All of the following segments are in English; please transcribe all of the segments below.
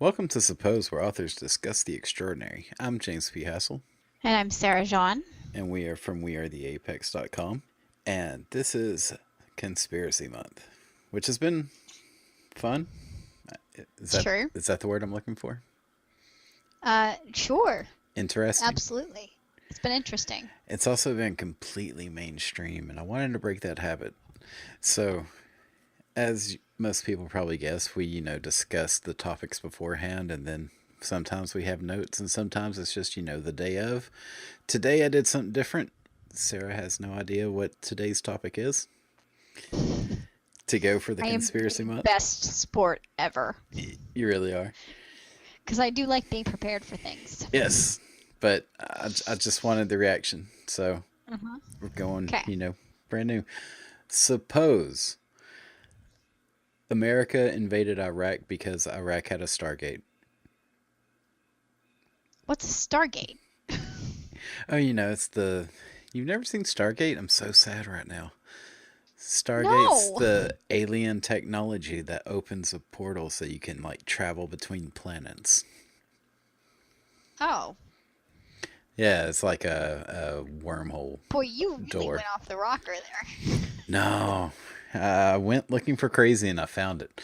Welcome to Suppose, where authors discuss the extraordinary. I'm James P. Hassell, And I'm Sarah Jaune. and we are from wearetheapex.com. And this is Conspiracy Month, which has been fun. Is that Sure. is that the word I'm looking for? Sure. Interesting. Absolutely. It's been interesting. It's also been completely mainstream, and I wanted to break that habit. So, as most people probably guess, we discuss the topics beforehand, and then sometimes we have notes, and sometimes it's just the day of. Today I did something different. Sarah has no idea what today's topic is. To go for the I am conspiracy the month, best sport ever. you really are. Because I do like being prepared for things. Yes, but I just wanted the reaction, so Uh-huh. we're going, Okay. brand new. Suppose America invaded Iraq because Iraq had a Stargate. What's a Stargate? Oh, it's the. You've never seen Stargate? I'm so sad right now. Stargate's No. the alien technology that opens a portal so you can, travel between planets. Oh. Yeah, it's like a wormhole Boy, you really door. went off the rocker there. No. I went looking for crazy and I found it.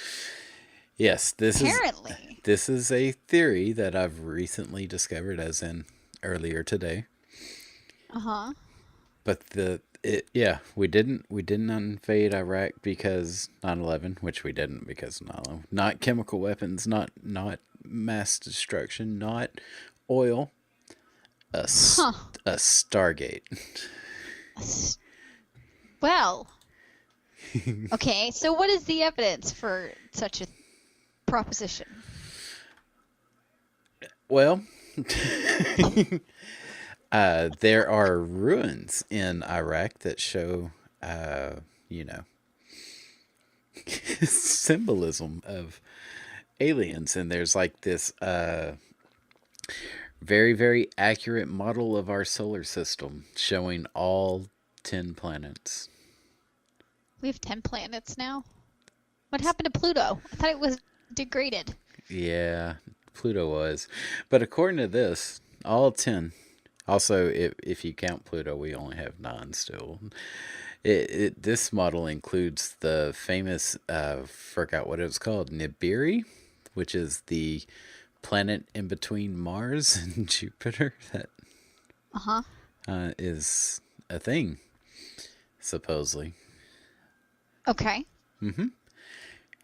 Yes, Apparently. this is a theory that I've recently discovered, as in earlier today. Uh-huh. But we didn't invade Iraq because 9/11, which we didn't because 9/11. Not chemical weapons, not mass destruction, not oil. A Huh. a Stargate. S- Well, okay, so what is the evidence for such a proposition? Well, there are ruins in Iraq that show, you know, symbolism of aliens, and there's like this very, very accurate model of our solar system showing all 10 planets. We have 10 planets now? What happened to Pluto? I thought it was degraded. Yeah, Pluto was. But according to this, all 10. Also, if you count Pluto, we only have 9 still. This model includes the famous, forgot what it was called, Nibiru, which is the planet in between Mars and Jupiter that Uh-huh. is a thing, supposedly. Okay. Mm-hmm.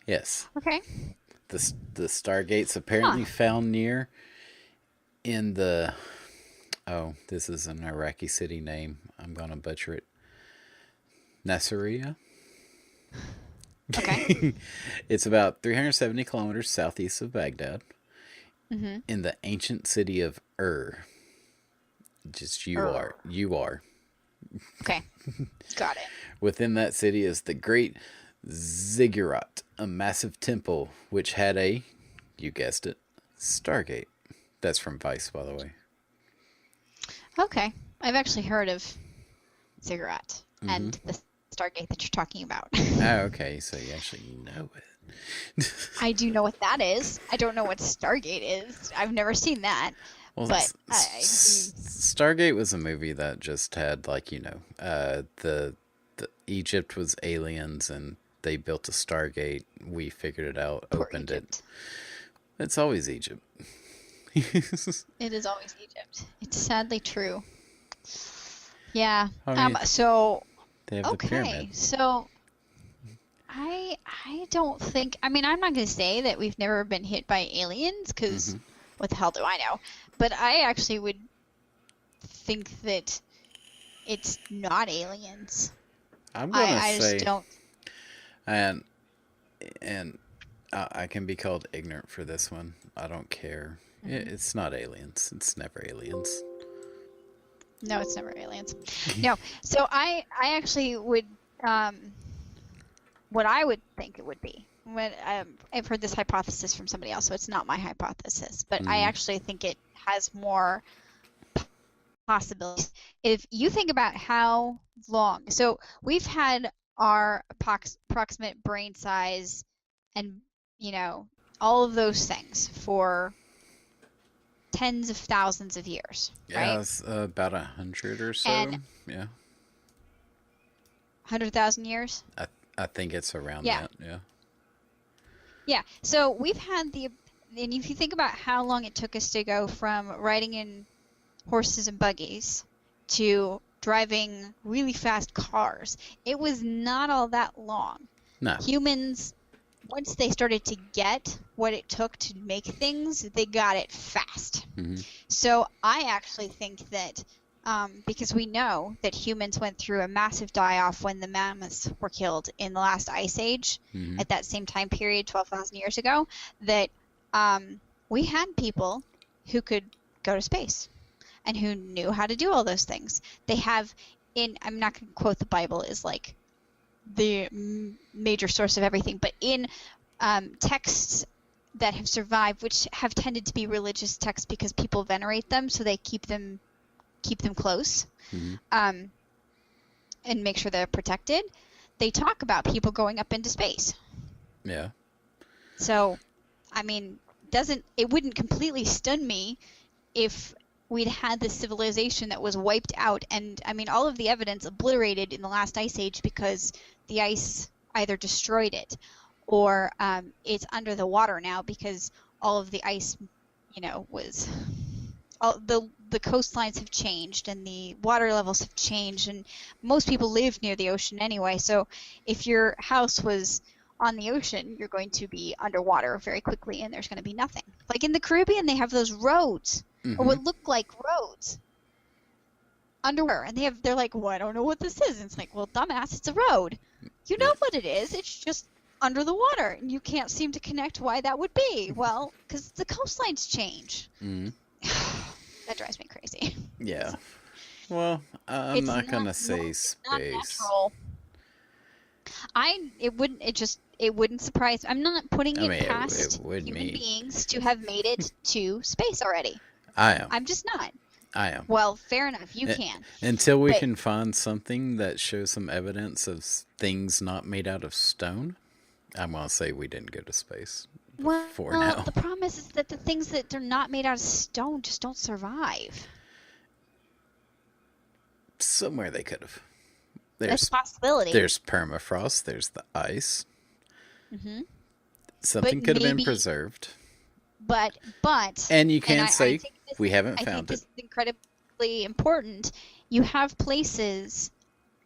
Yes. Okay. The Stargates Huh. apparently found near in the. Oh, this is an Iraqi city name. I'm going to butcher it. Nasiriyah? Okay. It's about 370 kilometers southeast of Baghdad Mm-hmm. in the ancient city of Just you Er. are. You are. Okay. Got it. Within that city is the Great Ziggurat, a massive temple which had a, you guessed it, Stargate. That's from Vice, by the way. Okay. I've actually heard of Ziggurat Mm-hmm. and the Stargate that you're talking about. Oh, okay. So you actually know it. I do know what that is. I don't know what Stargate is. I've never seen that. Well, But I Stargate was a movie that just had the Egypt was aliens and they built a Stargate. We figured it out, poor opened it. Egypt. It's always Egypt. It is always Egypt. It's sadly true. Yeah. I mean, So they have the okay. pyramid. So I don't think, I mean, I'm not going to say that we've never been hit by aliens because Hmm. what the hell do I know? But I actually would think that it's not aliens. I'm I, gonna I just say, don't. and and I can be called ignorant for this one. I don't care. Mhm. It's not aliens. It's never aliens. No, it's never aliens. No. So I actually would, um, what I would think it would be. When I've heard this hypothesis from somebody else, so it's not my hypothesis, but I Hmm. actually think it has more possibilities. If you think about how long, so we've had our approximate brain size and, you know, all of those things for tens of thousands of years, Yeah, right? it's about 100 or And so. Yeah, 100,000 years. I I think it's around Yeah. that. Yeah. Yeah. So we've had and if you think about how long it took us to go from riding in horses and buggies to driving really fast cars, it was not all that long. No. Humans, once they started to get what it took to make things, they got it fast. Mm-hmm. So I actually think that because we know that humans went through a massive die-off when the mammoths were killed in the last ice age Mm-hmm. at that same time period, 12,000 years ago, that we had people who could go to space and who knew how to do all those things. They have I'm not going to quote the Bible as like the major source of everything, but in texts that have survived, which have tended to be religious texts because people venerate them, so they keep them close, Mm-hmm. and make sure they're protected. They talk about people going up into space. Yeah. So, I mean, it wouldn't completely stun me if we'd had this civilization that was wiped out, and I mean, all of the evidence obliterated in the last ice age because the ice either destroyed it or it's under the water now because all of the ice, was all the coastlines have changed and the water levels have changed, and most people live near the ocean anyway. So if your house was on the ocean, you're going to be underwater very quickly, and there's going to be nothing. Like in the Caribbean, they have those roads, or Mm-hmm. what look like roads, underwater, and they're like, well, I don't know what this is. And it's like, well, dumbass, it's a road. You know Yeah. what it is. It's just under the water, and you can't seem to connect why that would be. Well, because the coastlines change. Mm-hmm. That drives me crazy. Yeah. Well, I'm It's not not gonna say it's not space. natural. It wouldn't surprise. I'm not putting I it mean, it past would human me. beings to have made it to space already. I am. I'm just not. I am. Well, fair enough. You Uh, can. Until we But can find something that shows some evidence of things not made out of stone, I'm gonna say we didn't go to space for well, now. the problem is that the things that are not made out of stone just don't survive. Somewhere they could have. That's a There's possibility. there's permafrost. There's the ice. Hmm. But Something could have been maybe, preserved. but And you and can't I say think we haven't I think found this it. is incredibly important. You have places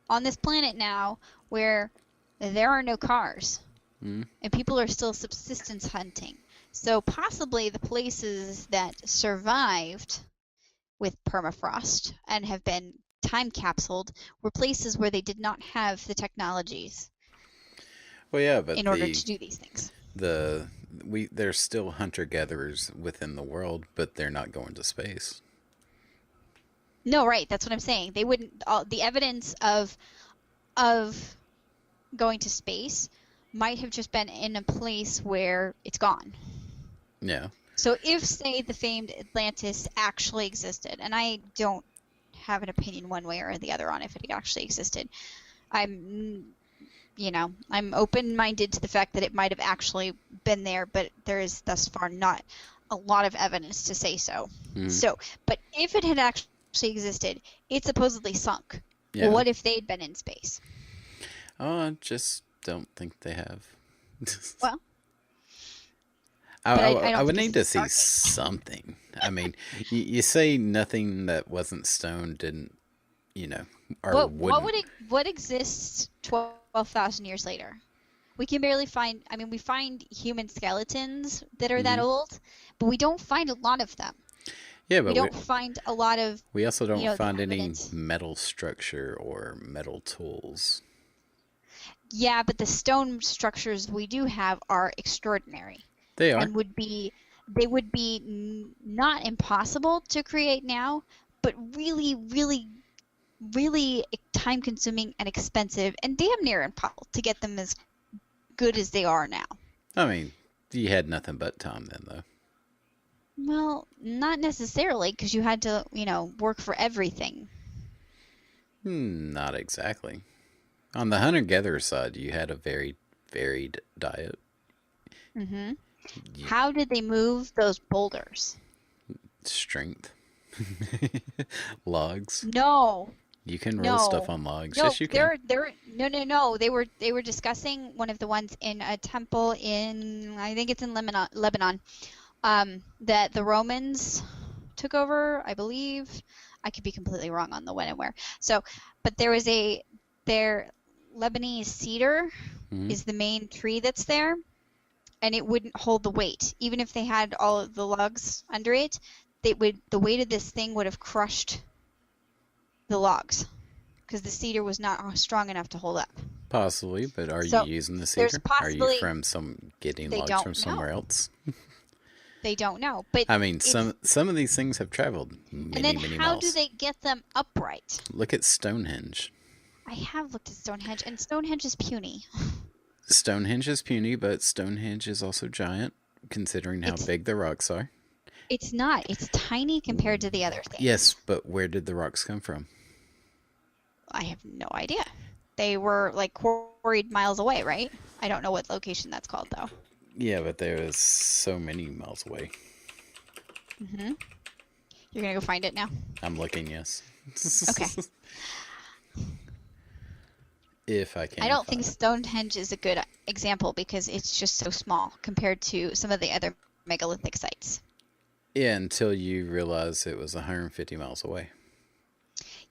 on this planet now where there are no cars Mm. and people are still subsistence hunting. So possibly the places that survived with permafrost and have been time capsuled were places where they did not have the technologies Well, yeah, but in order to do these things. the we there's still hunter gatherers within the world, but they're not going to space. No, right, that's what I'm saying. They wouldn't the evidence of going to space might have just been in a place where it's gone. Yeah. So if, say, the famed Atlantis actually existed, and I don't have an opinion one way or the other on if it actually existed, I'm, I'm open-minded to the fact that it might have actually been there, but there is thus far not a lot of evidence to say so. Mm. So, but if it had actually existed, it supposedly sunk. Yeah. Well, what if they'd been in space? Oh, I just don't think they have. Well, I don't would think need to it's see Stargate. something. I mean, you say nothing that wasn't stone didn't, or wouldn't. What exists 12,000 years later? We can barely find. I mean, we find human skeletons that are that Mhm. old, but we don't find a lot of them. Yeah, We but don't find a lot of we also don't the find any evidence. metal structure or metal tools. Yeah, but the stone structures we do have are extraordinary They are. and they would be not impossible to create now, but really, really, really time consuming and expensive and damn near impossible to get them as good as they are now. I mean, you had nothing but time then, though. Well, not necessarily, because you had to, work for everything. Not exactly. On the hunter-gatherer side, you had a very varied diet. Hmm. Yeah, How did they move those boulders? strength. Logs. No, You can roll stuff no, on logs. no. Yes, you can. They're no. They were discussing one of the ones in a temple in, I think it's in Lebanon. That the Romans took over, I believe. I could be completely wrong on the when and where. So, but their Lebanese cedar Hmm. is the main tree that's there, and it wouldn't hold the weight. Even if they had all of the logs under it, the weight of this thing would have crushed the logs because the cedar was not strong enough to hold up. Possibly, but are you So using the there's cedar? Are you possibly from some getting they logs from don't somewhere know. else? They don't know, but I mean, it's some of these things have traveled and many, then many how do miles. they get them upright? Look at Stonehenge. I have looked at Stonehenge, and Stonehenge is puny. Stonehenge is puny, but Stonehenge is also giant, considering how It's big the rocks are. it's not. It's tiny compared to the other Yes, things. but where did the rocks come from? I have no idea. They were like quarried miles away, right? I don't know what location that's called though. Yeah, but there was so many miles away. Hmm. You're gonna go find it now? I'm looking, yes. Okay. If I I can don't find think it. Stonehenge is a good example because it's just so small compared to some of the other megalithic sites. Yeah, until you realize it was 150 miles away.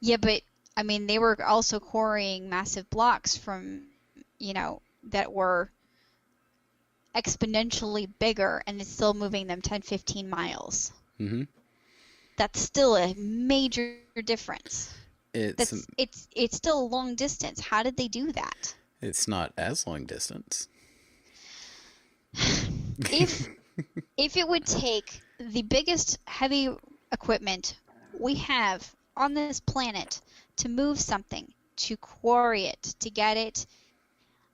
Yeah, but I mean, they were also quarrying massive blocks from, that were exponentially bigger and it's still moving them 10, 15 miles. Hmm. That's still a major difference. It's It's still a long distance. How did they do that? it's not as long distance. If if it would take the biggest heavy equipment we have on this planet to move something, to quarry it, to get it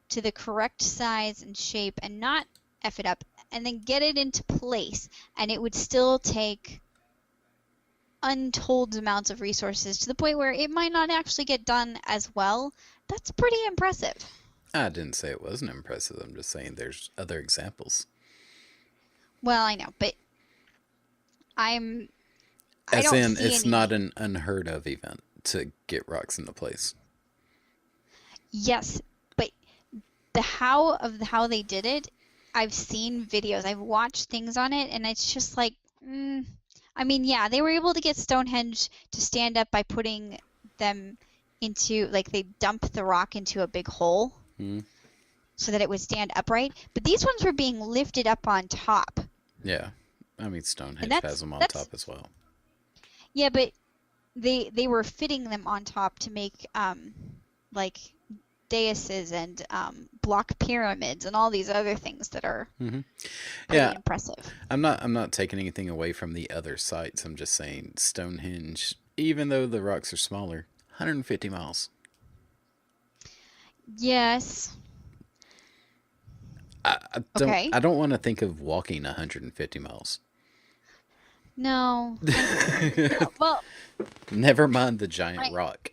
to the correct size and shape and not F it up, and then get it into place, and it would still take untold amounts of resources to the point where it might not actually get done as well, that's pretty impressive. I didn't say it wasn't impressive. I'm just saying there's other examples. Well, I know, but I'm I As don't in, see it's not any. an unheard of event to get rocks into place. Yes, but the how they did it, I've seen videos, I've watched things on it, and it's just like, I mean, yeah, they were able to get Stonehenge to stand up by putting them into, like, they dump the rock into a big hole Hmm. so that it would stand upright. But these ones were being lifted up on top, Yeah. I mean, and Stonehenge has that's them on that's top as well. yeah, but they were fitting them on top to make like daises and block pyramids and all these other things that are Hmm. pretty Yeah, impressive. I'm not taking anything away from the other sites. I'm just saying Stonehenge, even though the rocks are smaller, 150 miles. Yes. I don't Okay. I don't want to think of walking 150 miles. No. No. Well, Never mind the giant I, rock.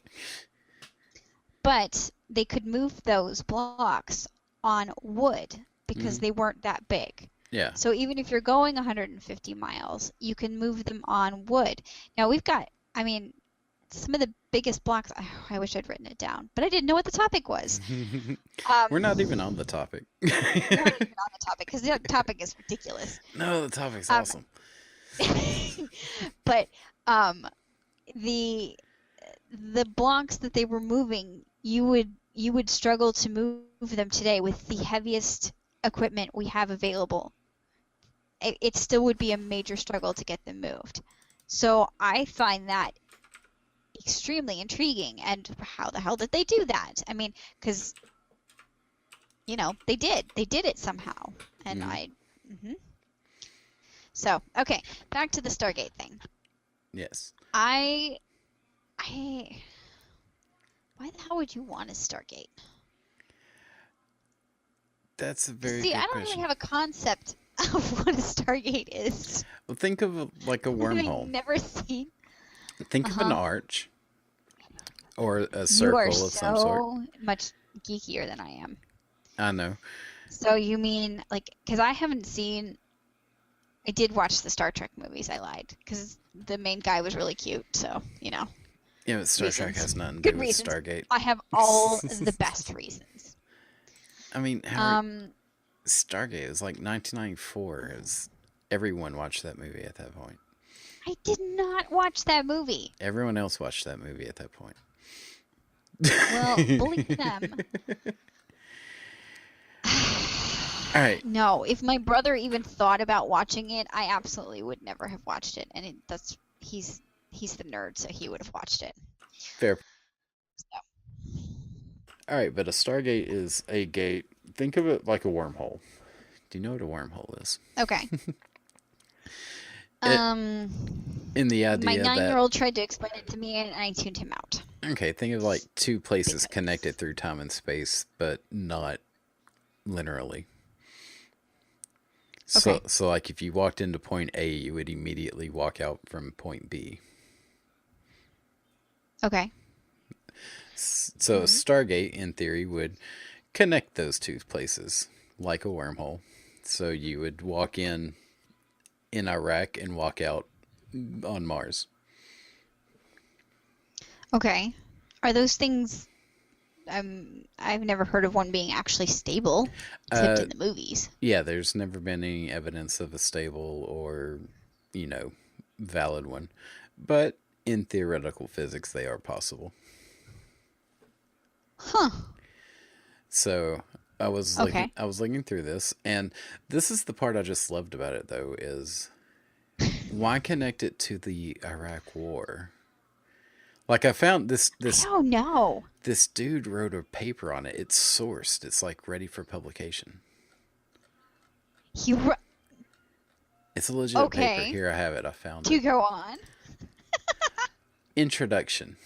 but they could move those blocks on wood because Hmm. they weren't that big. Yeah. So even if you're going 150 miles, you can move them on wood. Now we've got, I mean, some of the biggest blocks. I wish I'd written it down, but I didn't know what the topic was. We're not Um, even on the topic. we aren't even on the topic because the topic is ridiculous. No, the topic's Um, awesome. but the the blocks that they were moving, you would struggle to move them today with the heaviest equipment we have available. It still would be a major struggle to get them moved. So I find that extremely intriguing. And how the hell did they do that? I mean, because they did it somehow, and Hmm. mhm. So okay, back to the Stargate thing. Yes. I I Why the hell would you want a Stargate? That's a very See, I good don't even question. have a concept of what a Stargate is. Well, think of like a I've wormhole. never seen. Think of an Uh-huh. arch or a You are circle of some sort. so much geekier than I am. I know. So you mean like, because I haven't seen I did watch the Star Trek movies. I lied because the main guy was really cute. So, Yeah, but Star Trek reasons. has nothing to Good do with reasons. Stargate. I have all the best reasons. I mean, Um, Stargate was like 1994. Everyone watched that movie at that point. I did not watch that movie. Everyone else watched that movie at that point. Well, bully them. All right. No, if my brother even thought about watching it, I absolutely would never have watched it. And he's the nerd, so he would have watched it. Fair. So. All right, but a Stargate is a gate. Think of it like a wormhole. Do you know what a wormhole is? Okay. In the idea my that 9-year-old tried to explain it to me, and I tuned him out. okay, think of like two places connected through time and space, but not linearly. So, Okay. so like if you walked into point A, you would immediately walk out from point B. Okay. So a Stargate, in theory, would connect those two places like a wormhole. So you would walk in Iraq and walk out on Mars. Okay. Are those things? I've never heard of one being actually stable, except in the movies. Yeah, there's never been any evidence of a stable or, valid one. But in theoretical physics, they are possible. Huh. So I was Okay. looking through this, and this is the part I just loved about it, though, is why connect it to the Iraq War? Like I found this I don't know. this dude wrote a paper on it. It's sourced. It's like ready for publication. He It's a legit paper. Here I have it. I found to it. go on. Introduction.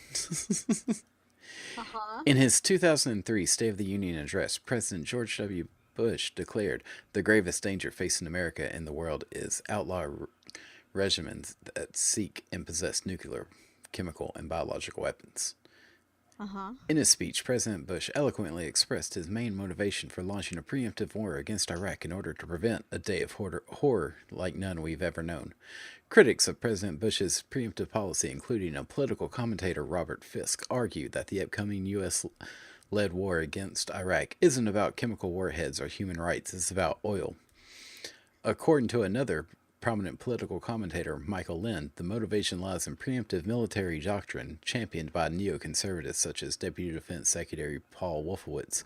Uh-huh. In his 2003 State of the Union address, President George W. Bush declared the gravest danger facing America and the world is outlaw regimens that seek and possess nuclear, chemical, and biological weapons. Uh-huh. In his speech, President Bush eloquently expressed his main motivation for launching a preemptive war against Iraq in order to prevent a day of horror like none we've ever known. Critics of President Bush's preemptive policy, including a political commentator Robert Fisk, argue that the upcoming U.S.-led war against Iraq isn't about chemical warheads or human rights, it's about oil. According to another prominent political commentator, Michael Lind, the motivation lies in preemptive military doctrine championed by neoconservatives such as Deputy Defense Secretary Paul Wolfowitz,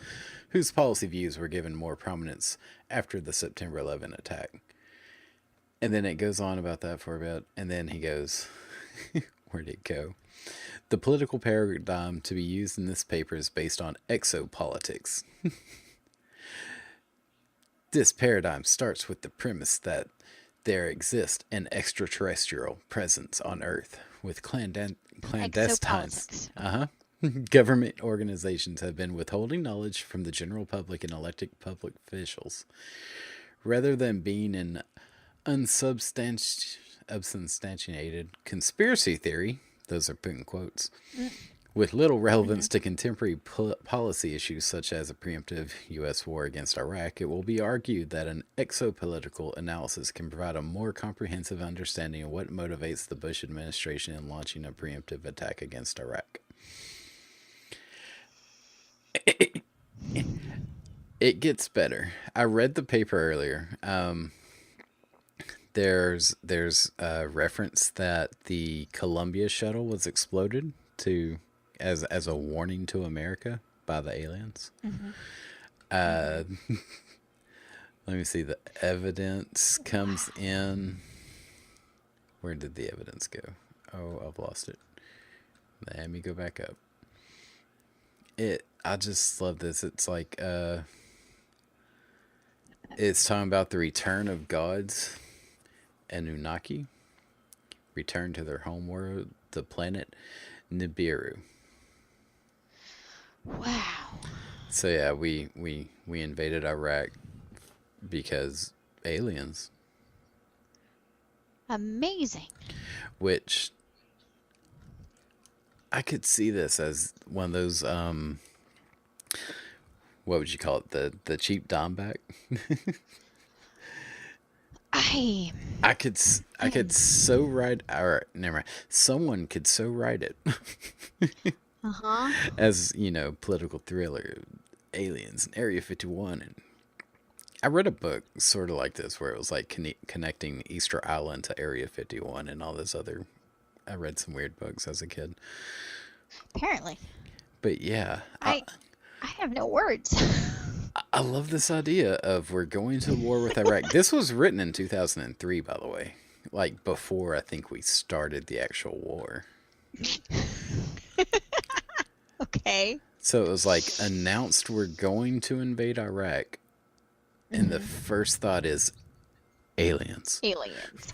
whose policy views were given more prominence after the September 11 attack. And then it goes on about that for a bit, and then he goes, where'd it go? The political paradigm to be used in this paper is based on exopolitics. This paradigm starts with the premise that there exists an extraterrestrial presence on Earth with clandestine. Government organizations have been withholding knowledge from the general public and elected public officials. Rather than being an unsubstantiated conspiracy theory, those are put in quotes, with little relevance to contemporary policy issues such as a preemptive U.S. war against Iraq, it will be argued that an exopolitical analysis can provide a more comprehensive understanding of what motivates the Bush administration in launching a preemptive attack against Iraq. It gets better. I read the paper earlier. There's a reference that the Columbia shuttle was exploded as a warning to America by the aliens. Let me see. The evidence comes in. Where did the evidence go? Oh, I've lost it. Let me go back up. I just love this. It's like it's talking about the return of gods, Anunnaki, return to their homeworld, the planet Nibiru. Wow. So yeah, we invaded Iraq because aliens. Amazing. Which I could see this as one of those what would you call it? The cheap Dimeback? I I could so write, or never mind. Someone could so write it uh-huh. as, you know, political thriller, aliens, and Area 51. And I read a book sort of like this where it was like connecting Easter Island to Area 51 and all this other. I read some weird books as a kid. Apparently. But yeah, I have no words. I love this idea of we're going to war with Iraq. This was written in 2003, by the way. Like before I think we started the actual war. Okay. So it was like announced we're going to invade Iraq. And the first thought is aliens. Aliens.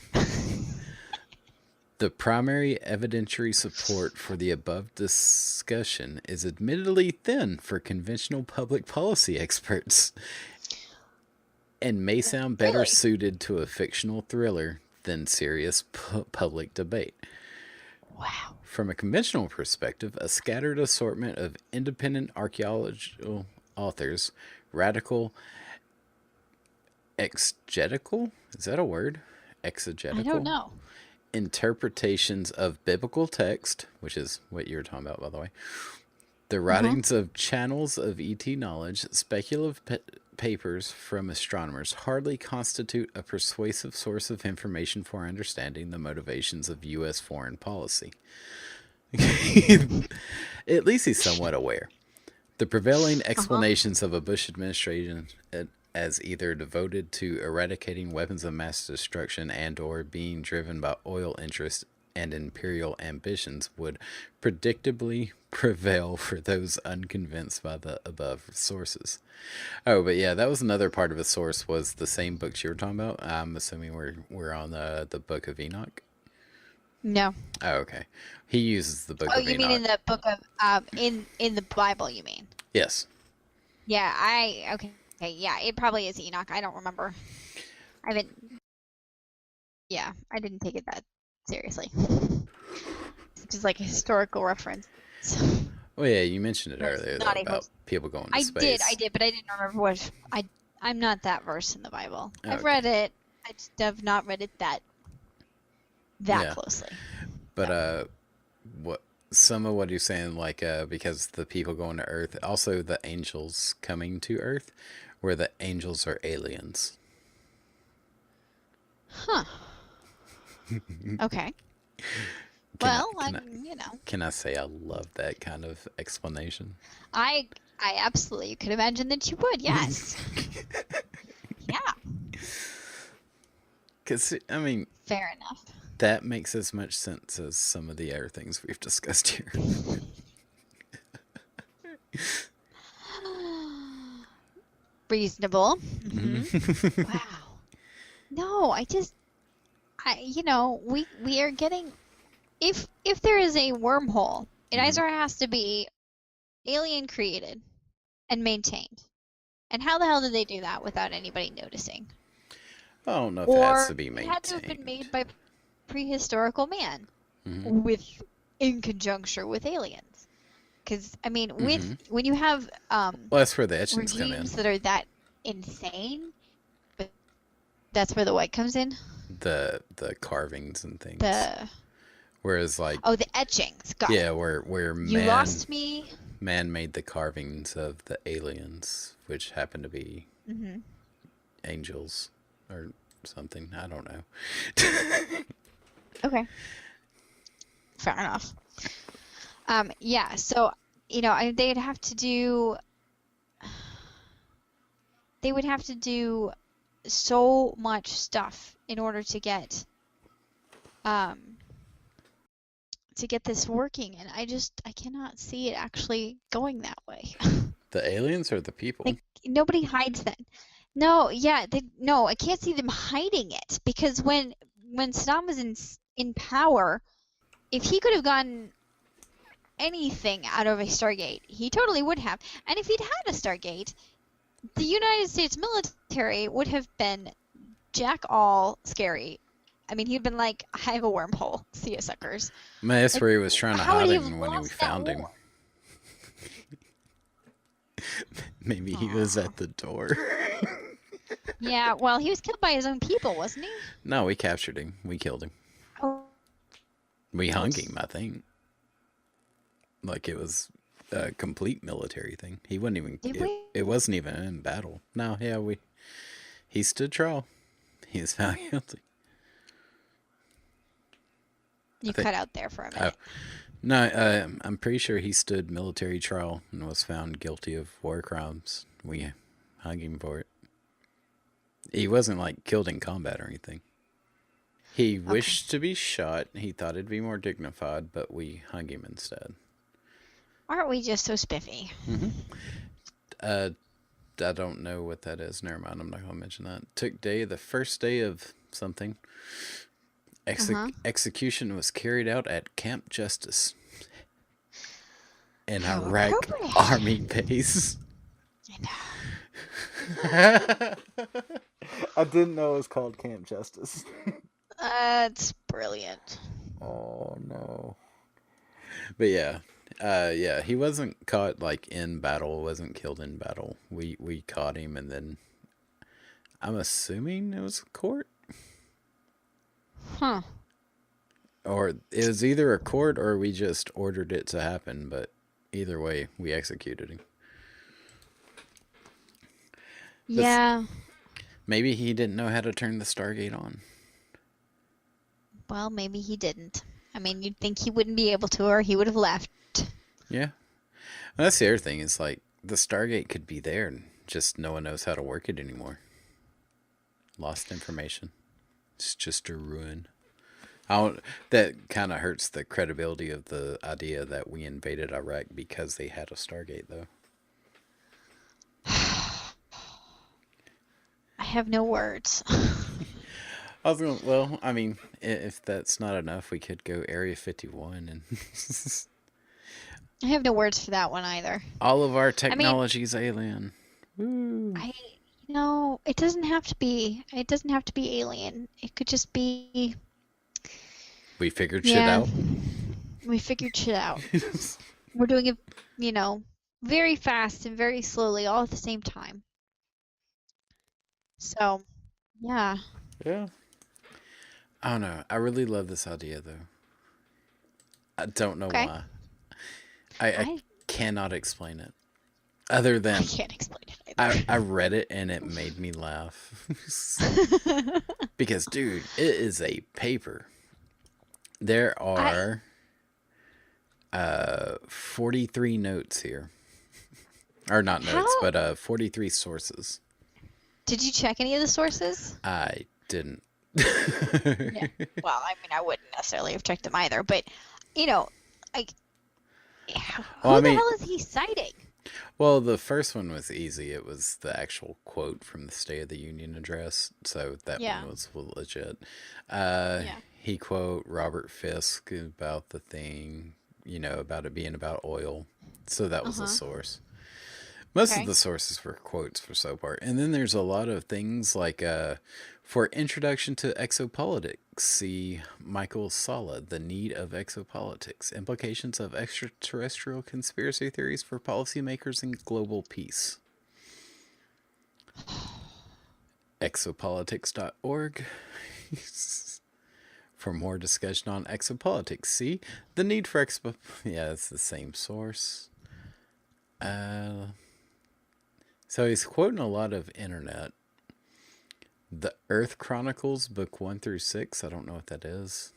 The primary evidentiary support for the above discussion is admittedly thin for conventional public policy experts and may sound better Really? suited to a fictional thriller than serious public debate. Wow. From a conventional perspective, a scattered assortment of independent archaeological authors, radical exegetical, is that a word? Exegetical? I don't know. Interpretations of biblical text, which is what you were talking about, by the way, the writings of channels of ET knowledge, speculative papers from astronomers hardly constitute a persuasive source of information for understanding the motivations of U.S. foreign policy. At least he's somewhat aware. The prevailing explanations of a Bush administration as either devoted to eradicating weapons of mass destruction and or being driven by oil interests and imperial ambitions would predictably prevail for those unconvinced by the above sources. Oh, but yeah, that was another part of a source was the same books you were talking about. I'm assuming we're on the Book of Enoch. No. Oh, okay. He uses the Book Oh, of you Enoch. mean in the book of in the Bible? You mean? Yes. Yeah. Okay. Yeah. It probably is Enoch. I don't remember. I haven't. Yeah. I didn't take it that seriously. It's just like a historical reference. Oh yeah, you mentioned it It's earlier though, not about people going to I space. did, but I didn't remember what I'm not that versed in the Bible. I've Okay. read it. I just have not read it that Yeah. closely. But what some of what you're saying, like because the people going to Earth, also the angels coming to Earth, where the angels are aliens. Huh. Okay. Can I say I love that kind of explanation? I absolutely could imagine that you would. Yes. Yeah. Because I mean, Fair enough. that makes as much sense as some of the other things we've discussed here. Reasonable. Mm-hmm. Wow. No, we are getting. If there is a wormhole, it either has to be alien created and maintained. And how the hell did they do that without anybody noticing? I don't know if it has to be maintained. It had to have been made by prehistorical man in conjunction with aliens. Because I mean, when you have well, that's where the etchings come in. regimes that are that insane, but that's where the white comes in. The carvings and things. Whereas like the etchings. Got it. where You lost me. Man made the carvings of the aliens, which happen to be angels or something. I don't know. Okay. Fair enough. Yeah, so, they'd have to do... They would have to do so much stuff in order to get this working, and I cannot see it actually going that way. The aliens or the people? Like, nobody hides that. No, yeah, no, I can't see them hiding it, because when Saddam was in power, if he could have gotten anything out of a Stargate, he totally would have. And if he'd had a Stargate, the United States military would have been jack all scary. I mean, he'd been like, I have a wormhole. See ya, suckers. Man, that's where he was trying to hide him when we found him. war? Maybe he was at the door. Yeah, well, he was killed by his own people, wasn't he? No, we captured him. We killed him. Oh, We hung him, I think. Like it was a complete military thing. He wasn't even. did we? It wasn't even in battle. No, yeah, we. He stood trial. He was found guilty. I You think. cut out there for a Oh, minute. no, I'm pretty sure he stood military trial and was found guilty of war crimes. We hung him for it. He wasn't like killed in combat or anything. He Okay. wished to be shot. He thought it'd be more dignified, but we hung him instead. Aren't we just so spiffy? Hmm. Uh, I don't know what that is. Never mind. I'm not gonna mention that. Took day, the first day of something. Uh-huh. Execution was carried out at Camp Justice, an How Iraq appropriate. army base. I know. I didn't know it was called Camp Justice. That's brilliant. Oh no. But yeah. Yeah, he wasn't caught like in battle, wasn't killed in battle. We caught him and then I'm assuming it was a court. Huh. Or it was either a court or we just ordered it to happen, but either way, we executed him. This, Yeah. maybe he didn't know how to turn the Stargate on. Well, maybe he didn't. I mean, you'd think he wouldn't be able to, or he would have left. Yeah. And that's the other thing is like the Stargate could be there and just no one knows how to work it anymore. Lost information. It's just a ruin. That kind of hurts the credibility of the idea that we invaded Iraq because they had a Stargate, though. I have no words. I was going, well, I mean, if that's not enough, we could go Area 51 and I have no words for that one either. all of our I mean, technology's alien. Woo. I, it doesn't have to be. It doesn't have to be alien. It could just be, We figured shit yeah, out. we figured shit out. We're doing it, very fast and very slowly all at the same time. So, yeah. Yeah. I don't know. I really love this idea, though. I don't know Okay. why. I I cannot explain it. Other I than can't explain it I either. read it and it made me laugh. Because, dude, it is a paper. There I are 43 notes here. Or not how notes, but 43 sources. did you check any of the sources? I didn't. Yeah. Well, I mean, I wouldn't necessarily have checked them either, but you know, like, Well, I who the mean, hell is he citing? well, the first one was easy. It was the actual quote from the State of the Union address, so that Yeah. one was legit. Uh, Yeah. he quote Robert Fisk about the thing, about it being about oil. So that was a Uh-huh. source. Most of Okay. the sources were quotes for so part. And then there's a lot of things like for Introduction to Exopolitics, see Michael Sala, The Need of Exopolitics, Implications of Extraterrestrial Conspiracy Theories for Policymakers and Global Peace. Exopolitics.org. For more discussion on exopolitics, see The Need for Expo. Yeah, it's the same source. Uh, so he's quoting a lot of internet. The Earth Chronicles, book 1 through 6. I don't know what that is.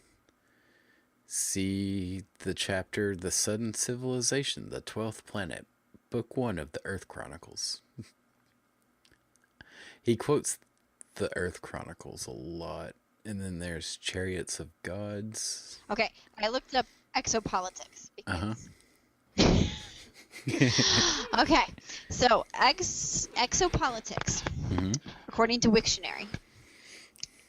See the chapter The Sudden Civilization, the 12th Planet, book 1 of the Earth Chronicles. He quotes the Earth Chronicles a lot. And then there's Chariots of Gods. Okay. I looked up exopolitics Uh because huh. okay. So, exopolitics, Hmm. according to Wiktionary,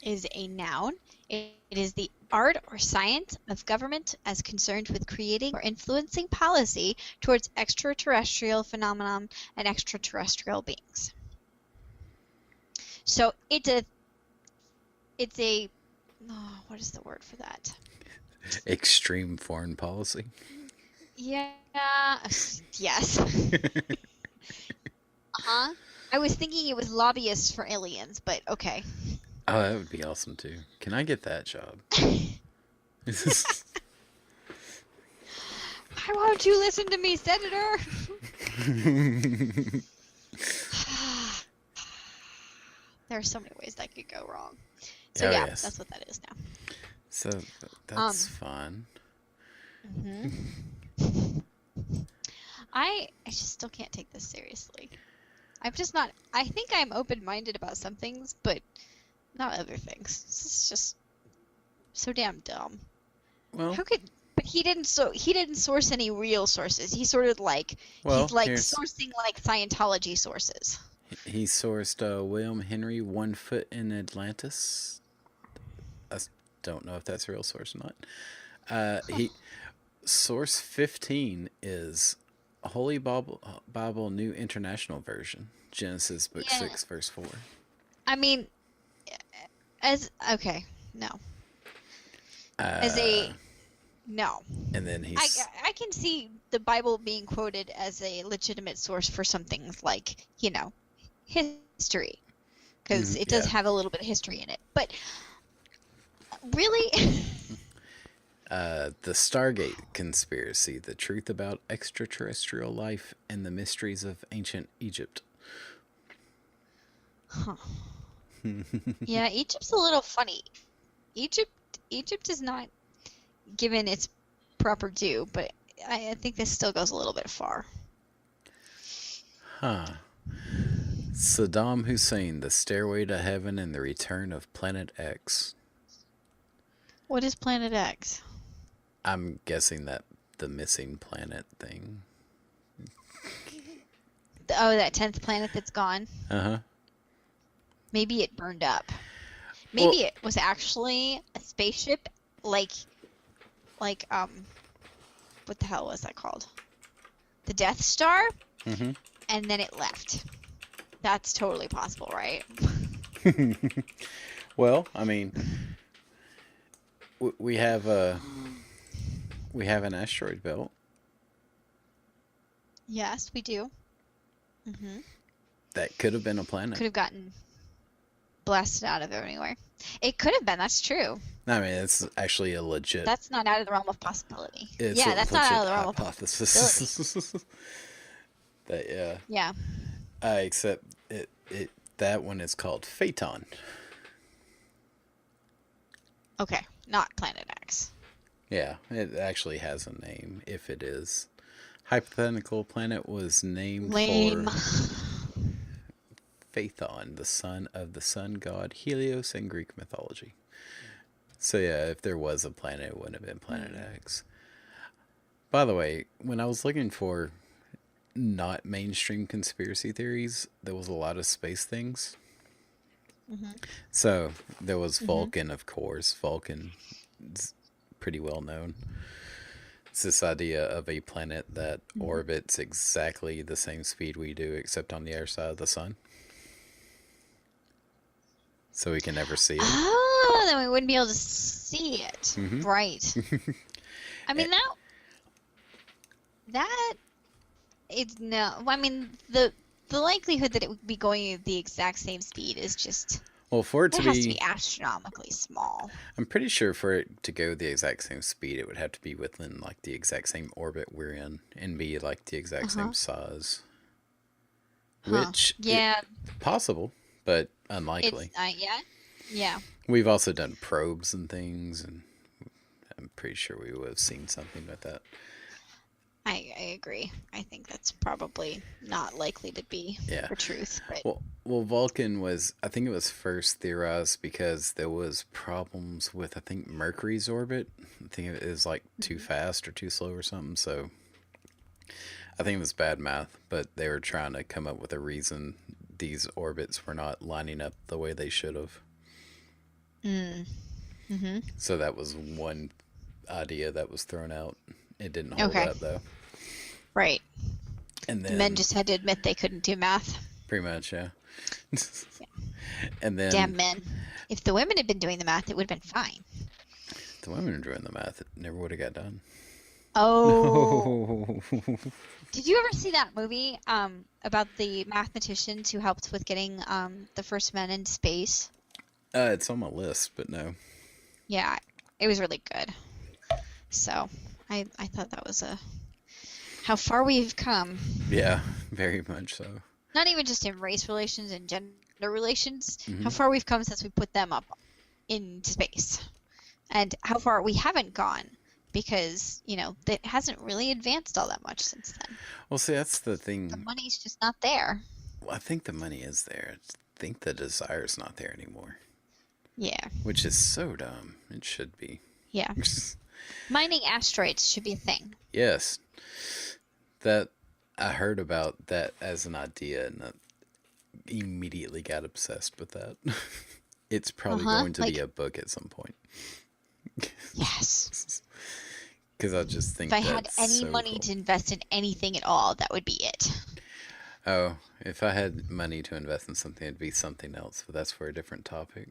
is a noun. It is the art or science of government as concerned with creating or influencing policy towards extraterrestrial phenomenon and extraterrestrial beings. So it's a what is the word for that? Extreme foreign policy. Yeah, yes. Uh-huh. I was thinking it was lobbyists for aliens, but okay. Oh, that would be awesome too. Can I get that job? Why won't you listen to me, Senator? There are so many ways that could go wrong. So Oh, yeah, yes. that's what that is now. So that's fun. I just still can't take this seriously. I'm just not. I think I'm open-minded about some things, but not other things. This is just so damn dumb. Well, How could? But he didn't. So he didn't source any real sources. He sort of like he's like sourcing like Scientology sources. He sourced William Henry 1 Foot in Atlantis. I don't know if that's a real source or not. He source 15 is Holy Bible New International Version, Genesis book 6 verse 4. I mean, no. No. And then I can see the Bible being quoted as a legitimate source for some things like, history, because it does have a little bit of history in it. But really? The Stargate conspiracy, the truth about extraterrestrial life and the mysteries of ancient Egypt. Huh. Yeah, Egypt's a little funny. Egypt is not given its proper due, but I think this still goes a little bit far. Huh. Saddam Hussein, the Stairway to Heaven and the Return of Planet X. What is Planet X? I'm guessing that the missing planet thing. Oh, that 10th planet that's gone? Uh-huh. Maybe it burned up. Maybe it was actually a spaceship, like, what the hell was that called? The Death Star? Mm-hmm. And then it left. That's totally possible, right? Well, I mean, we have an asteroid belt. Yes, we do. Mm-hmm. That could have been a planet. Could have gotten blasted out of it anywhere. It could have been. That's true. I mean, it's actually a legit. That's not out of the realm of possibility. It's yeah, that's not out of the realm hypothesis. of possibility. That Yeah. Except that one is called Phaeton. Okay, not Planet X. Yeah, it actually has a name. If it is, hypothetical planet was named for Phaethon, the son of the sun god Helios in Greek mythology. So yeah, if there was a planet, it wouldn't have been Planet X. By the way, when I was looking for not mainstream conspiracy theories, there was a lot of space things. Mm-hmm. So there was Vulcan, of course. Vulcan is pretty well known. It's this idea of a planet that orbits exactly the same speed we do, except on the other side of the sun. So we can never see it. Oh, then we wouldn't be able to see it. Mm-hmm. Right. I mean, that it's no. I mean, the likelihood that it would be going at the exact same speed is just. Well, for it has to be astronomically small. I'm pretty sure for it to go the exact same speed, it would have to be within like the exact same orbit we're in and be like the exact same size. Which is possible, but unlikely. Yeah. We've also done probes and things, and I'm pretty sure we would have seen something with that. I agree. I think that's probably not likely to be the truth. But... Well, Vulcan was, I think it was first theorized because there was problems with, I think, Mercury's orbit. I think it was like too fast or too slow or something. So I think it was bad math, but they were trying to come up with a reason these orbits were not lining up the way they should have. Mm-hmm. So that was one idea that was thrown out. It didn't hold up, though. Right. And then men just had to admit they couldn't do math. Pretty much, yeah. And then damn men. If the women had been doing the math, it would have been fine. If the women were doing the math, it never would have got done. Oh. Did you ever see that movie about the mathematicians who helped with getting the first men into space? It's on my list, but no. Yeah, it was really good. So I thought that was how far we've come. Yeah, very much so. Not even just in race relations and gender relations, Mm-hmm. how far we've come since we put them up into space. And how far we haven't gone because, it hasn't really advanced all that much since then. Well, see, that's the thing. The money's just not there. Well, I think the money is there. I think the desire's not there anymore. Yeah. Which is so dumb. It should be. Yeah. Mining asteroids should be a thing. Yes. That I heard about that as an idea and I immediately got obsessed with that. It's probably going to be a book at some point. Yes. Because I just think if I had any so money cool. to invest in anything at all, that would be it. Oh, if I had money to invest in something, it'd be something else. But that's for a different topic.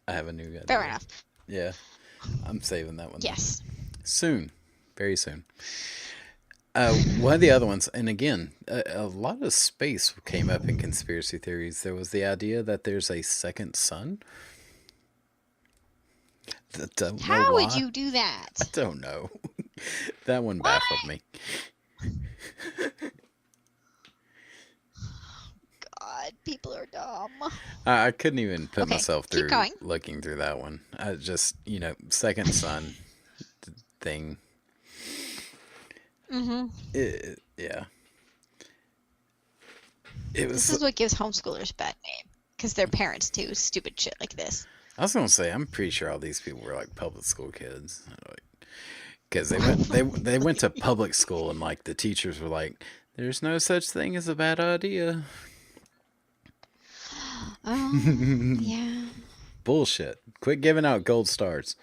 I have a new idea. Fair enough. Yeah, I'm saving that one. Yes. Soon, very soon. One of the other ones, and again, a lot of space came up in conspiracy theories. There was the idea that there's a second sun. How would you do that? I don't know. That one baffled me. God, people are dumb. I couldn't even put myself through going. looking through that one. I just, second sun thing. Mm-hmm. Yeah. This is what gives homeschoolers a bad name. Because their parents do stupid shit like this. I was gonna say, I'm pretty sure all these people were like public school kids, because they went to public school and like the teachers were like, "There's no such thing as a bad idea." Oh, yeah. Bullshit. Quit giving out gold stars.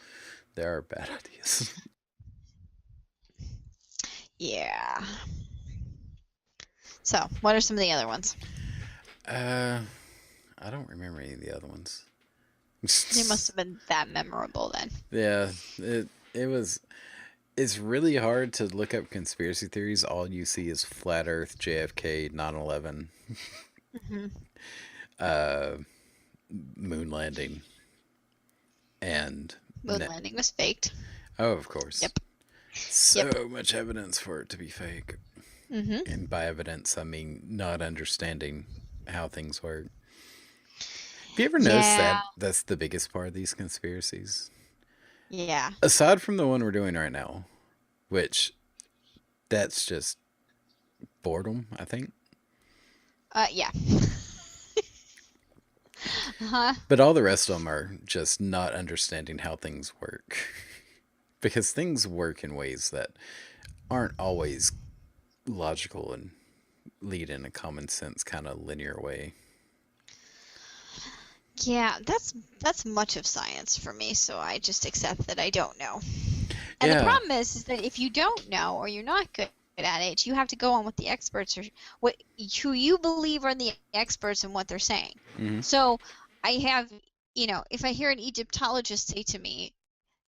There are bad ideas. Yeah. So, what are some of the other ones? I don't remember any of the other ones. They must have been that memorable then. Yeah, it was. It's really hard to look up conspiracy theories. All you see is flat Earth, JFK, 9/11, moon landing, and moon landing was faked. Oh, of course. Yep. So much evidence for it to be fake. And by evidence, I mean not understanding how things work. Have you ever noticed that that's the biggest part of these conspiracies? Yeah. Aside from the one we're doing right now, which that's just boredom, I think. Yeah. But all the rest of them are just not understanding how things work. Because things work in ways that aren't always logical and lead in a common sense kind of linear way. Yeah, that's much of science for me, so I just accept that I don't know. And the problem is that if you don't know or you're not good at it, you have to go on what the experts are, who you believe are the experts and what they're saying. So I have, if I hear an Egyptologist say to me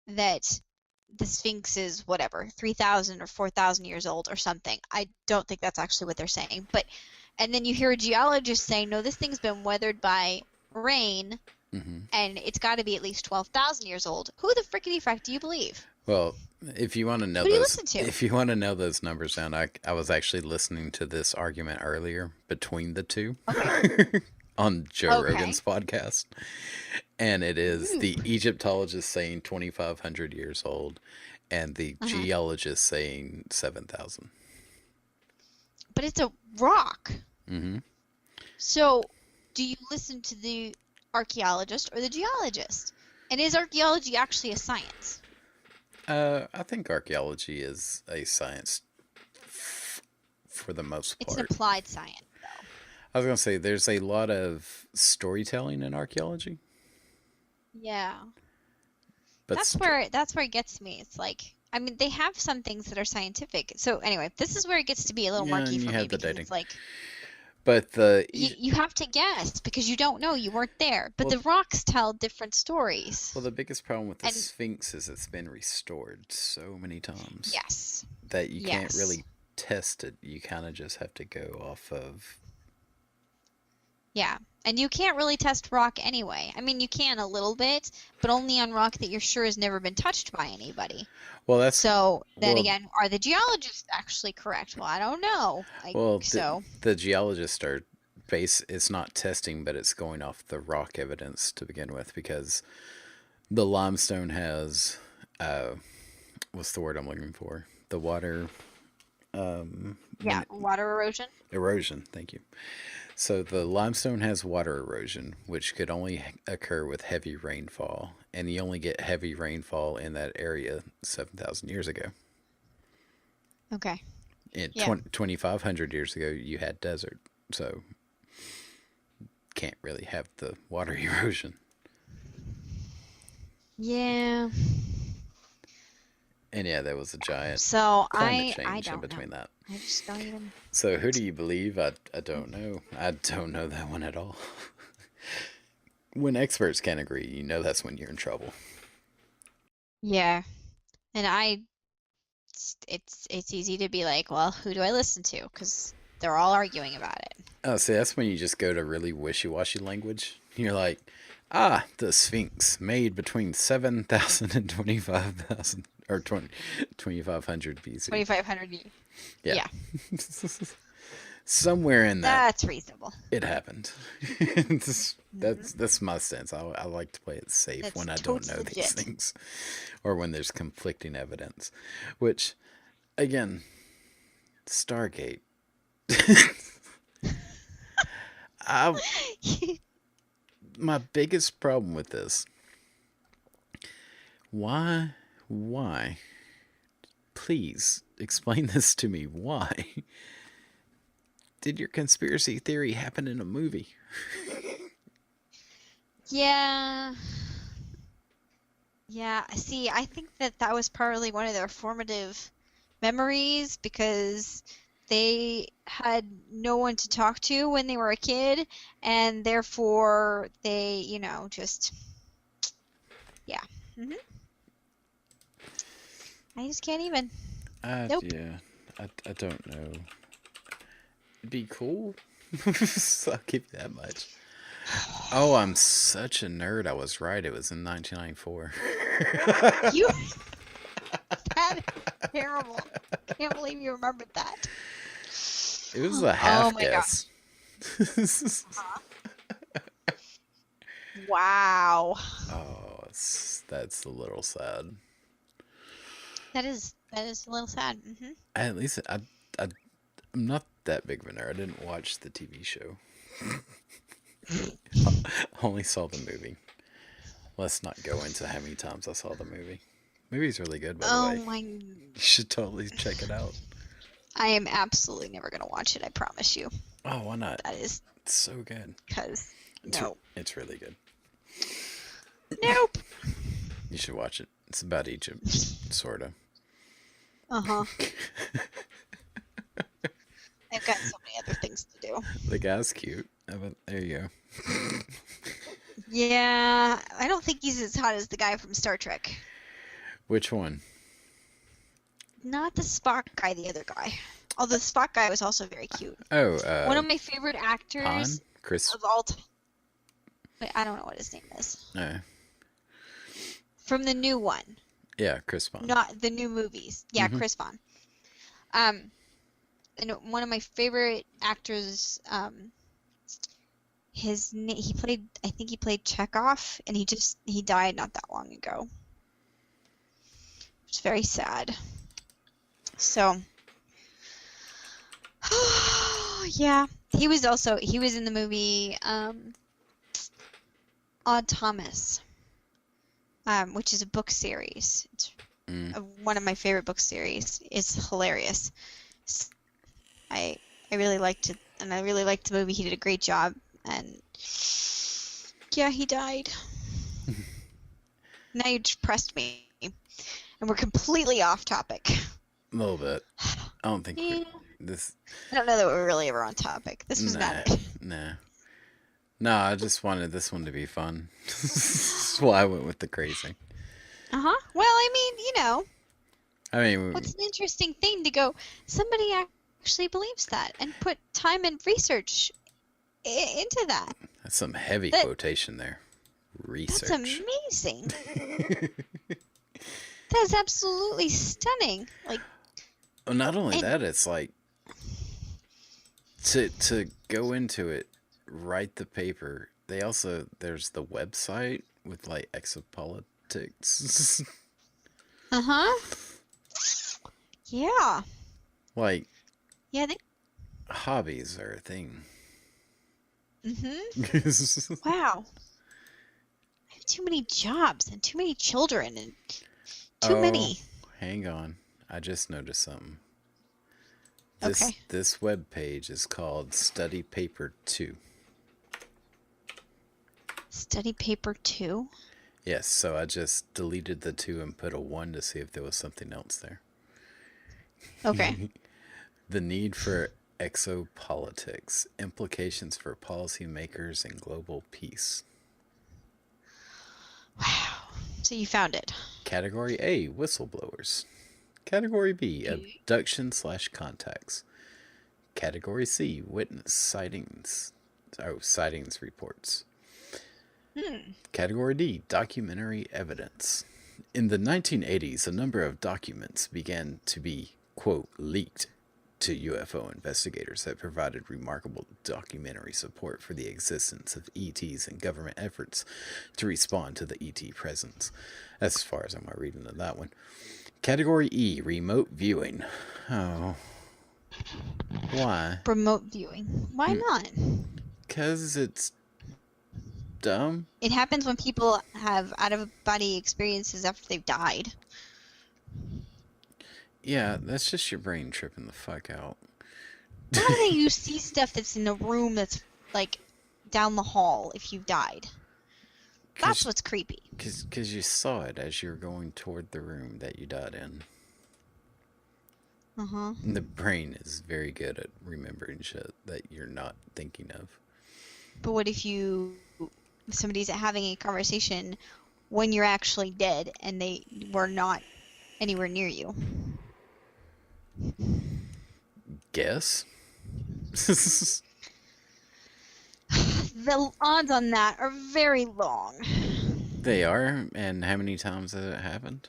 that the Sphinx is whatever, 3,000 or 4,000 years old or something, I don't think that's actually what they're saying. And then you hear a geologist say, no, this thing's been weathered by rain, and it's got to be at least 12,000 years old. Who the frickety frack do you believe? Well, if you want to know if you want to know those numbers down, I was actually listening to this argument earlier between the two on Joe Rogan's podcast, and it is the Egyptologist saying 2,500 years old, and the geologist saying 7,000. But it's a rock. So, do you listen to the archaeologist or the geologist? And is archaeology actually a science? I think archaeology is a science for the most part. It's an applied science, though. I was going to say, there's a lot of storytelling in archaeology. Yeah. But that's where it gets to me. It's like, I mean, they have some things that are scientific. So anyway, this is where it gets to be a little murky for me because it's like, but you have to guess because you don't know, you weren't there. But the rocks tell different stories. Well, the biggest problem with the Sphinx is it's been restored so many times. Yes. That you can't really test it. You kind of just have to go off of. Yeah. And you can't really test rock anyway. I mean, you can a little bit, but only on rock that you're sure has never been touched by anybody. Well, that's So then well, again, are the geologists actually correct? Well, I don't know. well. So The geologists are base. It's not testing, but it's going off the rock evidence to begin with because the limestone has, what's the word I'm looking for? The water, yeah, water erosion. erosion. Thank you. So the limestone has water erosion, which could only occur with heavy rainfall, and you only get heavy rainfall in that area 7,000 years ago. Okay. In Yeah. 2,500 years ago, you had desert, so can't really have the water erosion. Yeah. And yeah, there was a giant So climate I change in don't know. between that. I just don't even. So who do you believe? I don't know. I don't know that one at all. When experts can't agree, you know that's when you're in trouble. Yeah. And it's easy to be like, well, who do I listen to? Because they're all arguing about it. Oh, see, that's when you just go to really wishy-washy language. You're like, the Sphinx made between 7,000 and 25,000 or 2,500 BC. 2,500 years. Yeah. Somewhere in that, That's reasonable. it happened. That's my sense. I like to play it safe That's when I don't totes know legit. these things, or when there's conflicting evidence. Which, again, Stargate. I, my biggest problem with this. Why? Please explain this to me. Why did your conspiracy theory happen in a movie? Yeah. Yeah. See, I think that was probably one of their formative memories because they had no one to talk to when they were a kid, and therefore they, just, yeah. hmm I just can't even. Nope. Yeah, I don't know. It'd be cool. I'll give you that much. Oh, I'm such a nerd. I was right. It was in 1994. You. That is terrible. I can't believe you remembered that. It was a half my guess. Wow. Oh, that's a little sad. That is a little sad. At least I'm not that big of a nerd. I didn't watch the TV show. I only saw the movie. Let's not go into how many times I saw the movie. Movie's really good, by the way. Oh my. You should totally check it out. I am absolutely never going to watch it, I promise you. Oh, why not? That is It's so good. because no. It's really good. Nope. You should watch it. It's about Egypt, sort of. Uh-huh. I've got so many other things to do. The guy's cute. There you go. Yeah, I don't think he's as hot as the guy from Star Trek. Which one? Not the Spock guy, the other guy. Although the Spock guy was also very cute. Oh, One of my favorite actors Han? Chris? of all time. Wait, I don't know what his name is. From the new one. Yeah, Chris Bond. Not the new movies. Yeah, Mhm. Chris Vaughn. And one of my favorite actors, he played, I think he played Chekhov, and he died not that long ago. It's very sad. So, yeah, he was in the movie, Odd Thomas, which is a book series. It's one of my favorite book series. It's hilarious. I really liked it, and I really liked the movie. He did a great job, and yeah, he died. Now you depressed me, and we're completely off topic. A little bit. I don't think this. I don't know that we're really ever on topic. This was not it. Nah. No, I just wanted this one to be fun. That's why I went with the crazy. Well, I mean, I What's mean, an interesting thing to go, somebody actually believes that and put time and research into that. that's some heavy That quotation there. that's Research. amazing. That's absolutely stunning. Like, Well, not only and that, it's like to go into it, write the paper. They also there's the website with like exopolitics. uh-huh. Yeah. Like Yeah, they hobbies are a thing. mhm. Wow. I have too many jobs and too many children and too Oh, many. hang on. I just noticed something. This Okay. this web page is called Study Paper 2. Study paper 2. Yes, so I just deleted the 2 and put a 1 to see if there was something else there. Okay. The need for exopolitics, implications for policymakers and global peace. Wow. So you found it. Category A, whistleblowers. Category B, Okay. abduction slash contacts. Category C, witness sightings. Oh, sightings reports. Hmm. Category D, documentary evidence. In the 1980s, a number of documents began to be, quote, leaked to UFO investigators that provided remarkable documentary support for the existence of ETs and government efforts to respond to the ET presence. That's as far as I'm reading of that one. Category E, remote viewing. Oh, why? Remote viewing. Why not? Because it's dumb. It happens when people have out of body experiences after they've died. Yeah, that's just your brain tripping the fuck out. Why don't you see stuff that's in a room that's like down the hall if you've died? That's what's creepy. Because you saw it as you were going toward the room that you died in. Uh-huh. And the brain is very good at remembering shit that you're not thinking of. But what if somebody's having a conversation when you're actually dead and they were not anywhere near you? Guess? The odds on that are very long. They are, and how many times has it happened?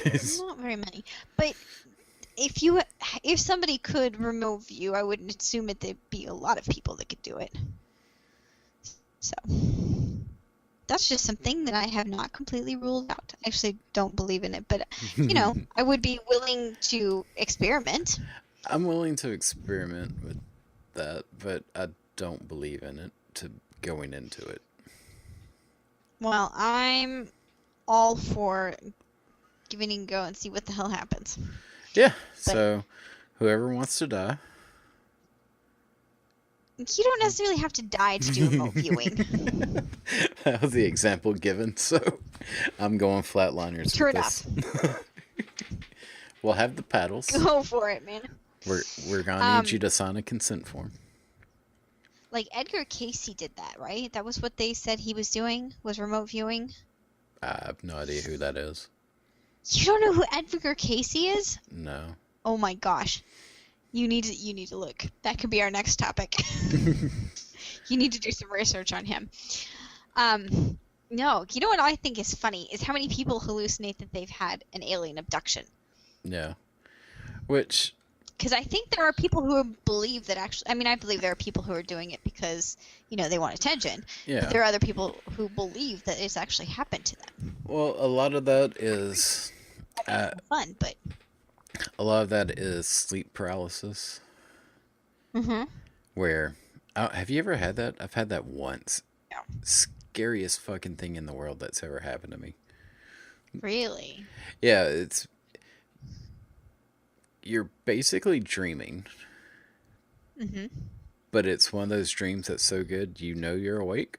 Not very many. But if somebody could remote view, I wouldn't assume it there'd be a lot of people that could do it. So that's just something that I have not completely ruled out. I actually don't believe in it, but I would be willing to experiment. I'm willing to experiment with that, but I don't believe in it to going into it. Well, I'm all for giving it a go and see what the hell happens. Yeah, so whoever wants to die. You don't necessarily have to die to do remote viewing. That was the example given, so I'm going flatliners True with this. We'll have the paddles. Go for it, man. We're gonna need you to sign a consent form. Like Edgar Casey did that, right? That was what they said he was doing, was remote viewing. I have no idea who that is. You don't know who Edgar Casey is? No. Oh my gosh. You need to look. That could be our next topic. You need to do some research on him. No, you know what I think is funny is how many people hallucinate that they've had an alien abduction. Yeah. Which Because I think there are people who believe that actually. I mean, I believe there are people who are doing it because they want attention. Yeah. But there are other people who believe that it's actually happened to them. Well, a lot of that is fun, but a lot of that is sleep paralysis. mm-hmm. Where have you ever had that? I've had that once. No. Scariest fucking thing in the world that's ever happened to me. Really? Yeah, you're basically dreaming. Mm-hmm. But it's one of those dreams that's so good you know you're awake.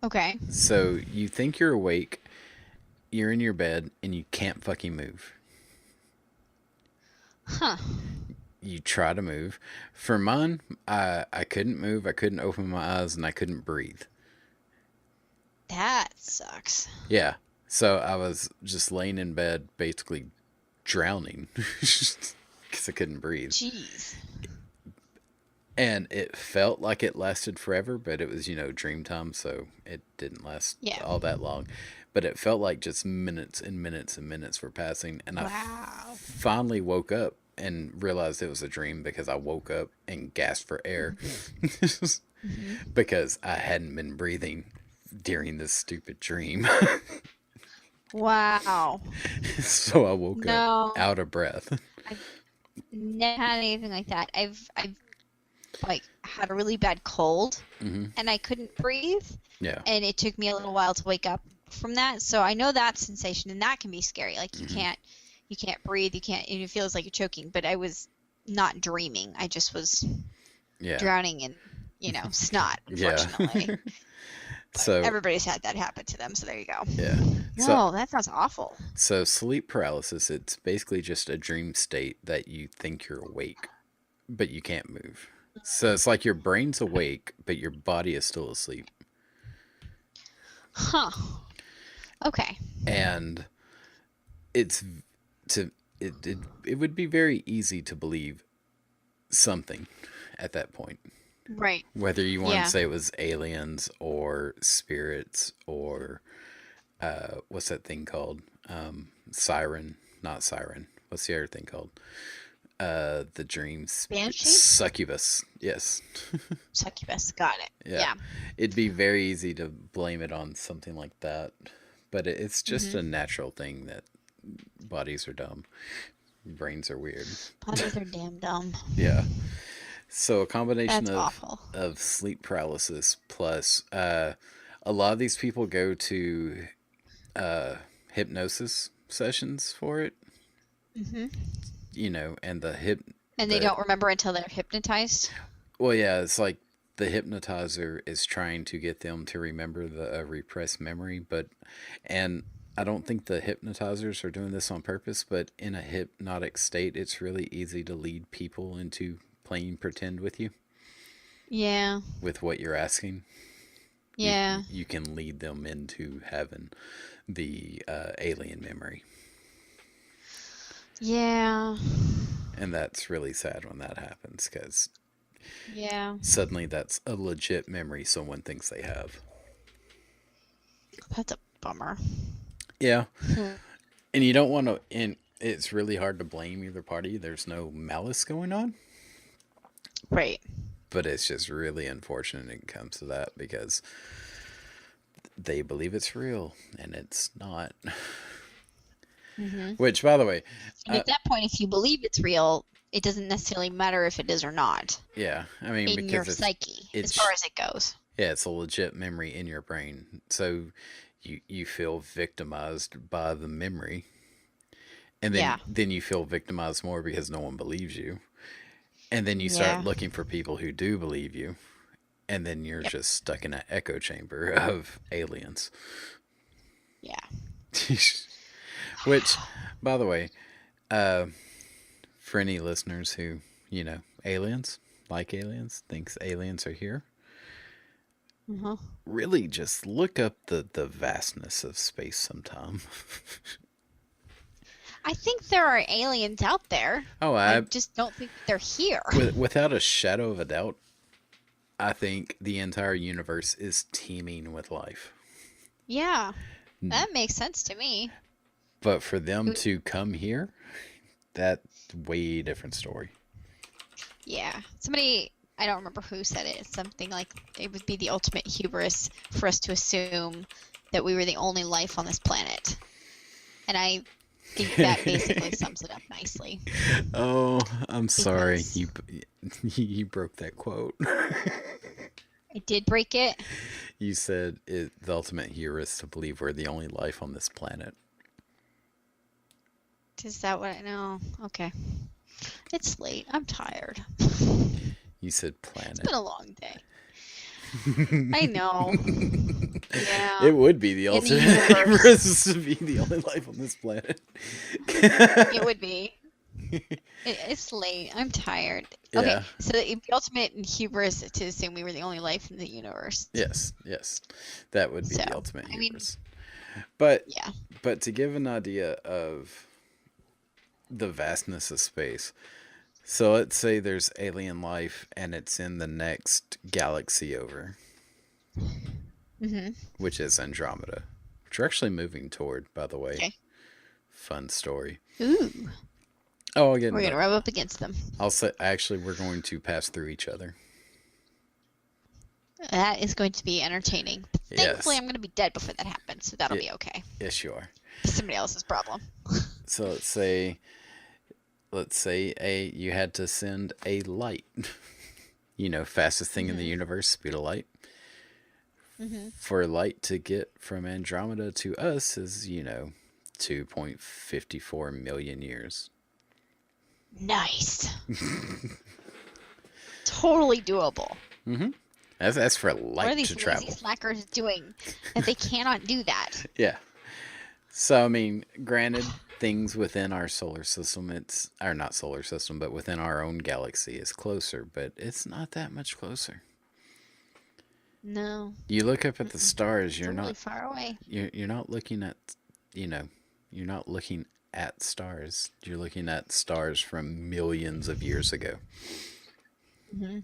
Okay. So you think you're awake, you're in your bed, and you can't fucking move. Huh. You try to move. For mine, I couldn't move, I couldn't open my eyes, and I couldn't breathe. That sucks. Yeah. So I was just laying in bed, basically drowning because I couldn't breathe. Jeez. And it felt like it lasted forever, but it was, dream time, so it didn't last Yeah. all that long. But it felt like just minutes and minutes and minutes were passing. And I Wow. finally woke up and realized it was a dream because I woke up and gasped for air Hmm. because I hadn't been breathing during this stupid dream. Wow. So I woke up No, out of breath. I've never had anything like that. I've like had a really bad cold Hmm. and I couldn't breathe, Yeah. and it took me a little while to wake up from that. So I know that sensation, and that can be scary. Like Hmm. you can't breathe, you can't, and it feels like you're choking. But I was not dreaming. I just was Yeah. drowning in, snot, Yeah. unfortunately. But So, everybody's had that happen to them, so there you go. yeah. So, No, that sounds awful. so sleep paralysis, it's basically just a dream state that you think you're awake, but you can't move. So it's like your brain's awake, but your body is still asleep. Huh. Okay. And it's to it would be very easy to believe something at that point. Right. Whether you want Yeah. to say it was aliens or spirits or what's that thing called? Siren, not siren. What's the other thing called? The dreams. Banshee? Succubus. Yes. Succubus. Got it. Yeah. Yeah. It'd be very easy to blame it on something like that. But it's just Hmm. a natural thing that bodies are dumb. Brains are weird. Bodies are damn dumb. Yeah. So a combination That's awful. of sleep paralysis plus a lot of these people go to hypnosis sessions for it, Hmm. and And they the don't remember until they're hypnotized. well, yeah, it's like the hypnotizer is trying to get them to remember the repressed memory, and I don't think the hypnotizers are doing this on purpose, but in a hypnotic state, it's really easy to lead people into playing pretend with you Yeah. with what you're asking. Yeah. You can lead them into having the alien memory, Yeah. and that's really sad when that happens because Yeah. suddenly that's a legit memory someone thinks they have. That's a bummer. Yeah, Hmm. and you don't want to. And it's really hard to blame either party. There's no malice going on, Right. but it's just really unfortunate it comes to that because they believe it's real and it's not. Hmm. Which, by the way, And at that point, if you believe it's real, it doesn't necessarily matter if it is or not yeah, I mean in your because psyche, as it's far as it goes. yeah, it's a legit memory in your brain. So you feel victimized by the memory, and then Yeah. you feel victimized more because no one believes you, and then you start Yeah. looking for people who do believe you, and then you're Yep. just stuck in an echo chamber of aliens. Yeah. Which, by the way, uh, for any listeners who aliens thinks aliens are here, Uh-huh. really just look up the vastness of space sometime. I think there are aliens out there. Oh, I just don't think they're here. without a shadow of a doubt, I think the entire universe is teeming with life. Yeah. That makes sense to me. But for them to come here, that's way different story. Yeah. Somebody, I don't remember who said it. Something like it would be the ultimate hubris for us to assume that we were the only life on this planet. And I think that basically sums it up nicely. Oh, I'm sorry. Because- You broke that quote. I did break it. You said the ultimate hubris to believe we're the only life on this planet. Is that what I know? Okay. It's late. I'm tired. You said It's planet. been a long day. I know. Yeah. It would be the In the ultimate universe. hubris to be the only life on this planet. It would be. It's late. I'm tired. Okay, Yeah. so the ultimate hubris to assume we were the only life in the universe. Yes, that would be So, the ultimate I mean, hubris. But Yeah. but to give an idea of the vastness of space, so let's say there's alien life and it's in the next galaxy over, Mhm. which is Andromeda, which we're actually moving toward, by the way. Okay. Fun story. Ooh. Oh, I'll get We're into gonna that. rub up against them. I'll say actually we're going to pass through each other. That is going to be entertaining. But thankfully, Yes. I'm gonna be dead before that happens, so that'll Y- be okay. yes, you are. It's somebody else's problem. So let's say a you had to send a light. Fastest thing in the Mhm. universe, speed of light. Mhm. For light to get from Andromeda to us is 2.54 million years. Nice. Totally doable. Mm-hmm. That's for What are light to these lazy travel. slackers doing that they cannot do that? Yeah. So I mean, granted, things within our solar system, it's or not solar system, but within our own galaxy is closer, but it's not that much closer. No. You look up at the Mm-mm. stars, It's really far away. you're not looking at you know you're not looking at stars. You're looking at stars from millions of years ago. Hmm.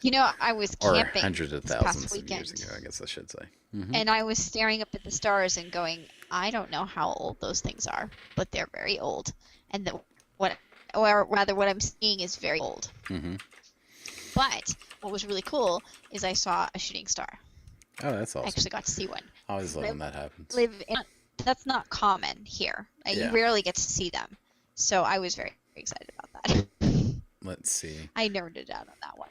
Yeah. I was Or camping hundreds of this past thousands of years weekend, ago, I guess I should say. Hmm. and I was staring up at the stars and going, I don't know how old those things are, but they're very old. And or rather, what I'm seeing is very old. Hmm. But what was really cool is I saw a shooting star. Oh, that's I awesome. actually got to see one. I always love I when that happens. live in, that's not common here. You Yeah. rarely get to see them. So I was very excited about that. Let's see. I nerded it out on that one.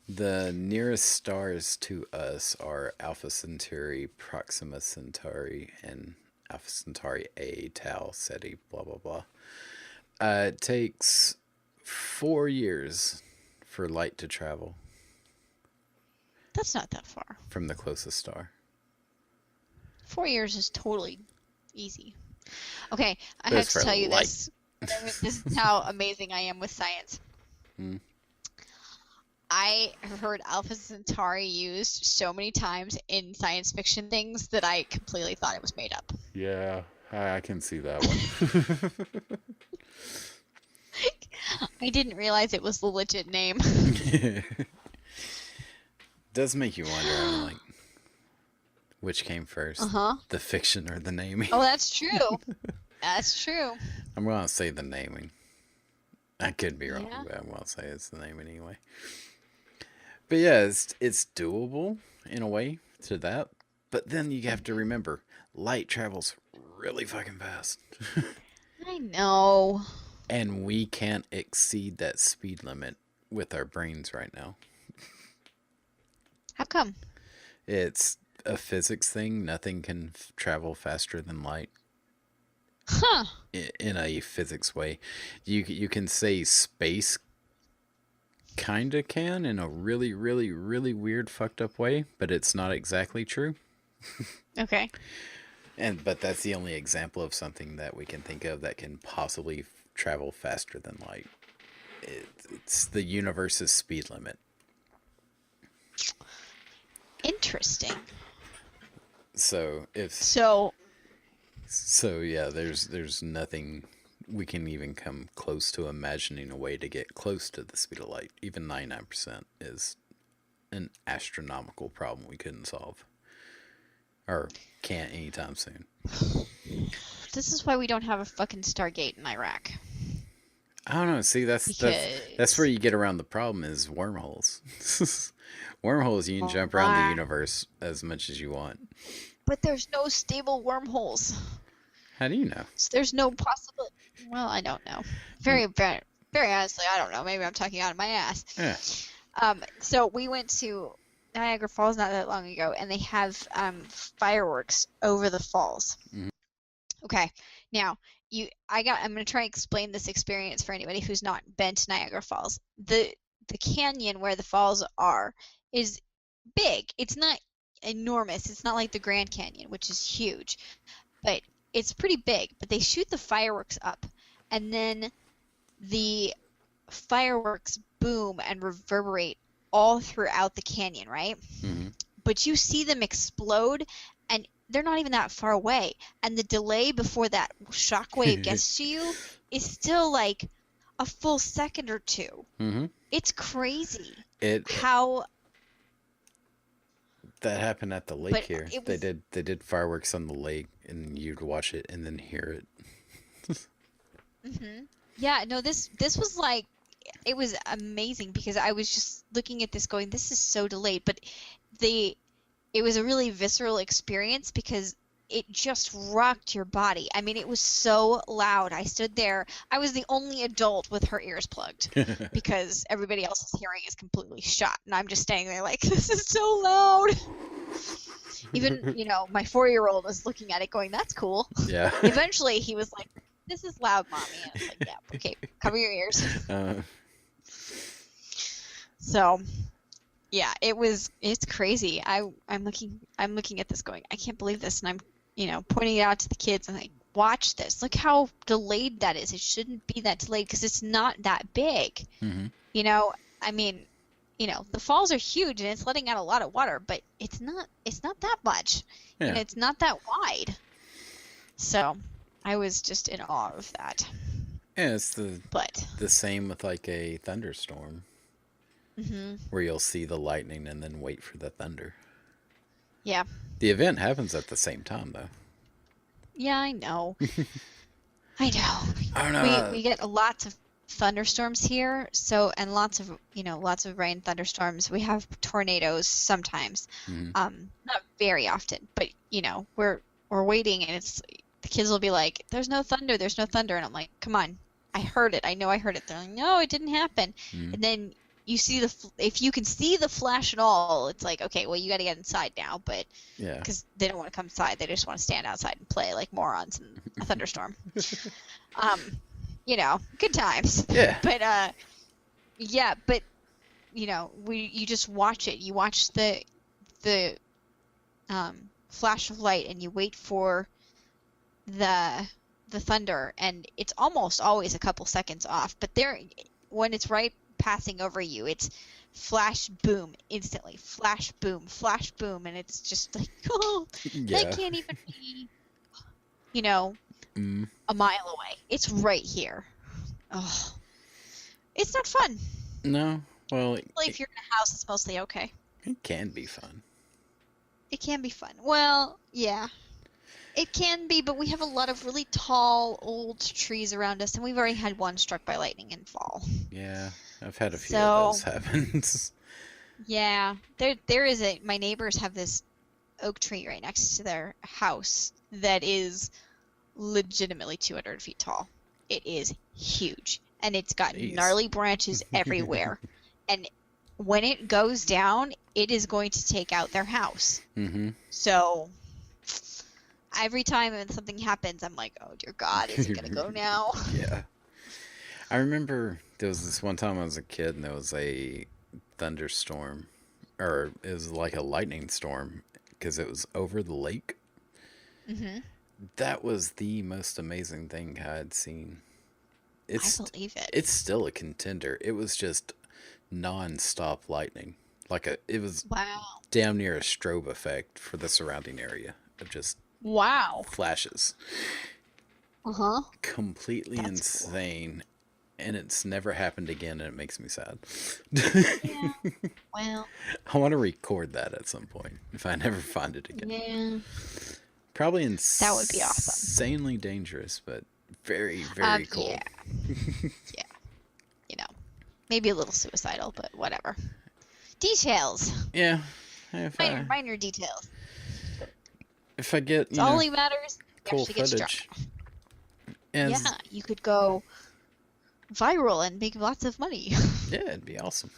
The nearest stars to us are Alpha Centauri, Proxima Centauri, and Alpha Centauri A, Tau, Ceti, blah, blah, blah. It takes 4 years for light to travel That's not that far. from the closest star. 4 years is totally easy. Okay, I But have it's to for tell you light. this. This is how amazing I am with science. Hmm. I have heard Alpha Centauri used so many times in science fiction things that I completely thought it was made up. Yeah, I can see that one. I didn't realize it was the legit name. Does make you wonder, I mean, like, which came first, Uh-huh. the fiction or the naming? Oh, that's true. That's true. I'm going to say the naming. I could be wrong, Yeah. but I'm going to say it's the naming anyway. But yeah, it's doable in a way to that. But then you have to remember, light travels really fucking fast. I know. And we can't exceed that speed limit with our brains right now. How come? It's a physics thing. Nothing can travel faster than light Huh. in a physics way. You can say space kinda can in a really, really, really weird, fucked up way, but it's not exactly true. Okay. But that's the only example of something that we can think of that can possibly travel faster than light. It's the universe's speed limit. Interesting. So yeah, there's nothing we can even come close to imagining a way to get close to the speed of light. Even 99% is an astronomical problem we couldn't solve. Or can't anytime soon. this is why we don't have a fucking Stargate in Iraq. I don't know. See, that's Because where you get around the problem is wormholes. Wormholes, you can jump around the universe as much as you want. But there's no stable wormholes. How do you know? So there's no possible. Well, I don't know. Very, very, very honestly, I don't know. Maybe I'm talking out of my ass. Yeah. So we went to Niagara Falls not that long ago, and they have fireworks over the falls. Mhm. Okay, now I'm gonna try and explain this experience for anybody who's not been to Niagara Falls. The canyon where the falls are is big. It's not enormous. It's not like the Grand Canyon, which is huge, but it's pretty big. But they shoot the fireworks up, and then the fireworks boom and reverberate all throughout the canyon, right? Mm-hmm. but you see them explode, and they're not even that far away. And the delay before that shockwave gets to you is still like a full second or two. Mm-hmm. It's crazy. It How that happened at the lake but here. it was They did fireworks on the lake, and you'd watch it and then hear it. yeah, no, this was like it was amazing because I was just looking at this going, this is so delayed, but it was a really visceral experience because it just rocked your body. I mean, it was so loud. I stood there. I was the only adult with her ears plugged because everybody else's hearing is completely shot. And I'm just standing there like, this is so loud. Even, my 4-year-old was looking at it going, that's cool. Yeah. Eventually he was like, this is loud, Mommy. And I was like, yeah, okay, cover your ears. So, yeah, it's crazy. I'm looking at this going, I can't believe this, and I'm pointing it out to the kids and like, watch this. Look how delayed that is. It shouldn't be that delayed because it's not that big. Mm-hmm. I mean, the falls are huge and it's letting out a lot of water, but it's not that much. Yeah. And it's not that wide. So, I was just in awe of that. Yeah, it's But the same with like a thunderstorm. Mm-hmm. Where you'll see the lightning and then wait for the thunder. Yeah. The event happens at the same time, though. Yeah, I know. I know. I don't know. We get lots of thunderstorms here, and lots of rain, thunderstorms. We have tornadoes sometimes. Mm-hmm. Not very often, but we're waiting, and the kids will be like, "There's no thunder, and I'm like, "Come on, I heard it. I know I heard it." They're like, "No, it didn't happen." Mm-hmm. And then you see if you can see the flash at all, it's like, okay, well, you got to get inside now, but Yeah, because they don't want to come inside, they just want to stand outside and play like morons in a thunderstorm. Good times. Yeah. But you just watch it. You watch the flash of light, and you wait for the thunder, and it's almost always a couple seconds off. But when it's right passing over you, it's flash boom instantly, flash boom, and it's just like, oh, yeah. that can't even be a mile away. It's right here. Oh, it's not fun. No, well, If you're in a house, it's mostly okay. it can be fun. It can be fun. Well, yeah, it can be, but we have a lot of really tall, old trees around us, and we've already had one struck by lightning in fall. Yeah, I've had a few of those happen. Yeah, my neighbors have this oak tree right next to their house that is legitimately 200 feet tall. It is huge, and it's got gnarly branches everywhere. And when it goes down, it is going to take out their house. Mm-hmm. So every time something happens, I'm like, oh dear God, is it going to go now? Yeah. I remember there was this one time I was a kid, and there was a thunderstorm, or it was like a lightning storm, because it was over the lake. Mm-hmm. That was the most amazing thing I had seen. I believe it. It's still a contender. It was just non-stop lightning. It was damn near a strobe effect for the surrounding area of just flashes. Uh-huh. Completely insane. Cool. And it's never happened again, and it makes me sad. Yeah. Well, I want to record that at some point if I never find it again. Yeah. Probably that would be awesome. Insanely dangerous, but very, very cool. Yeah. Yeah. Maybe a little suicidal, but whatever. Details. Yeah. Minor details. If I get, all that matters. Cool footage. Yeah, you could go viral and make lots of money. Yeah, it'd be awesome.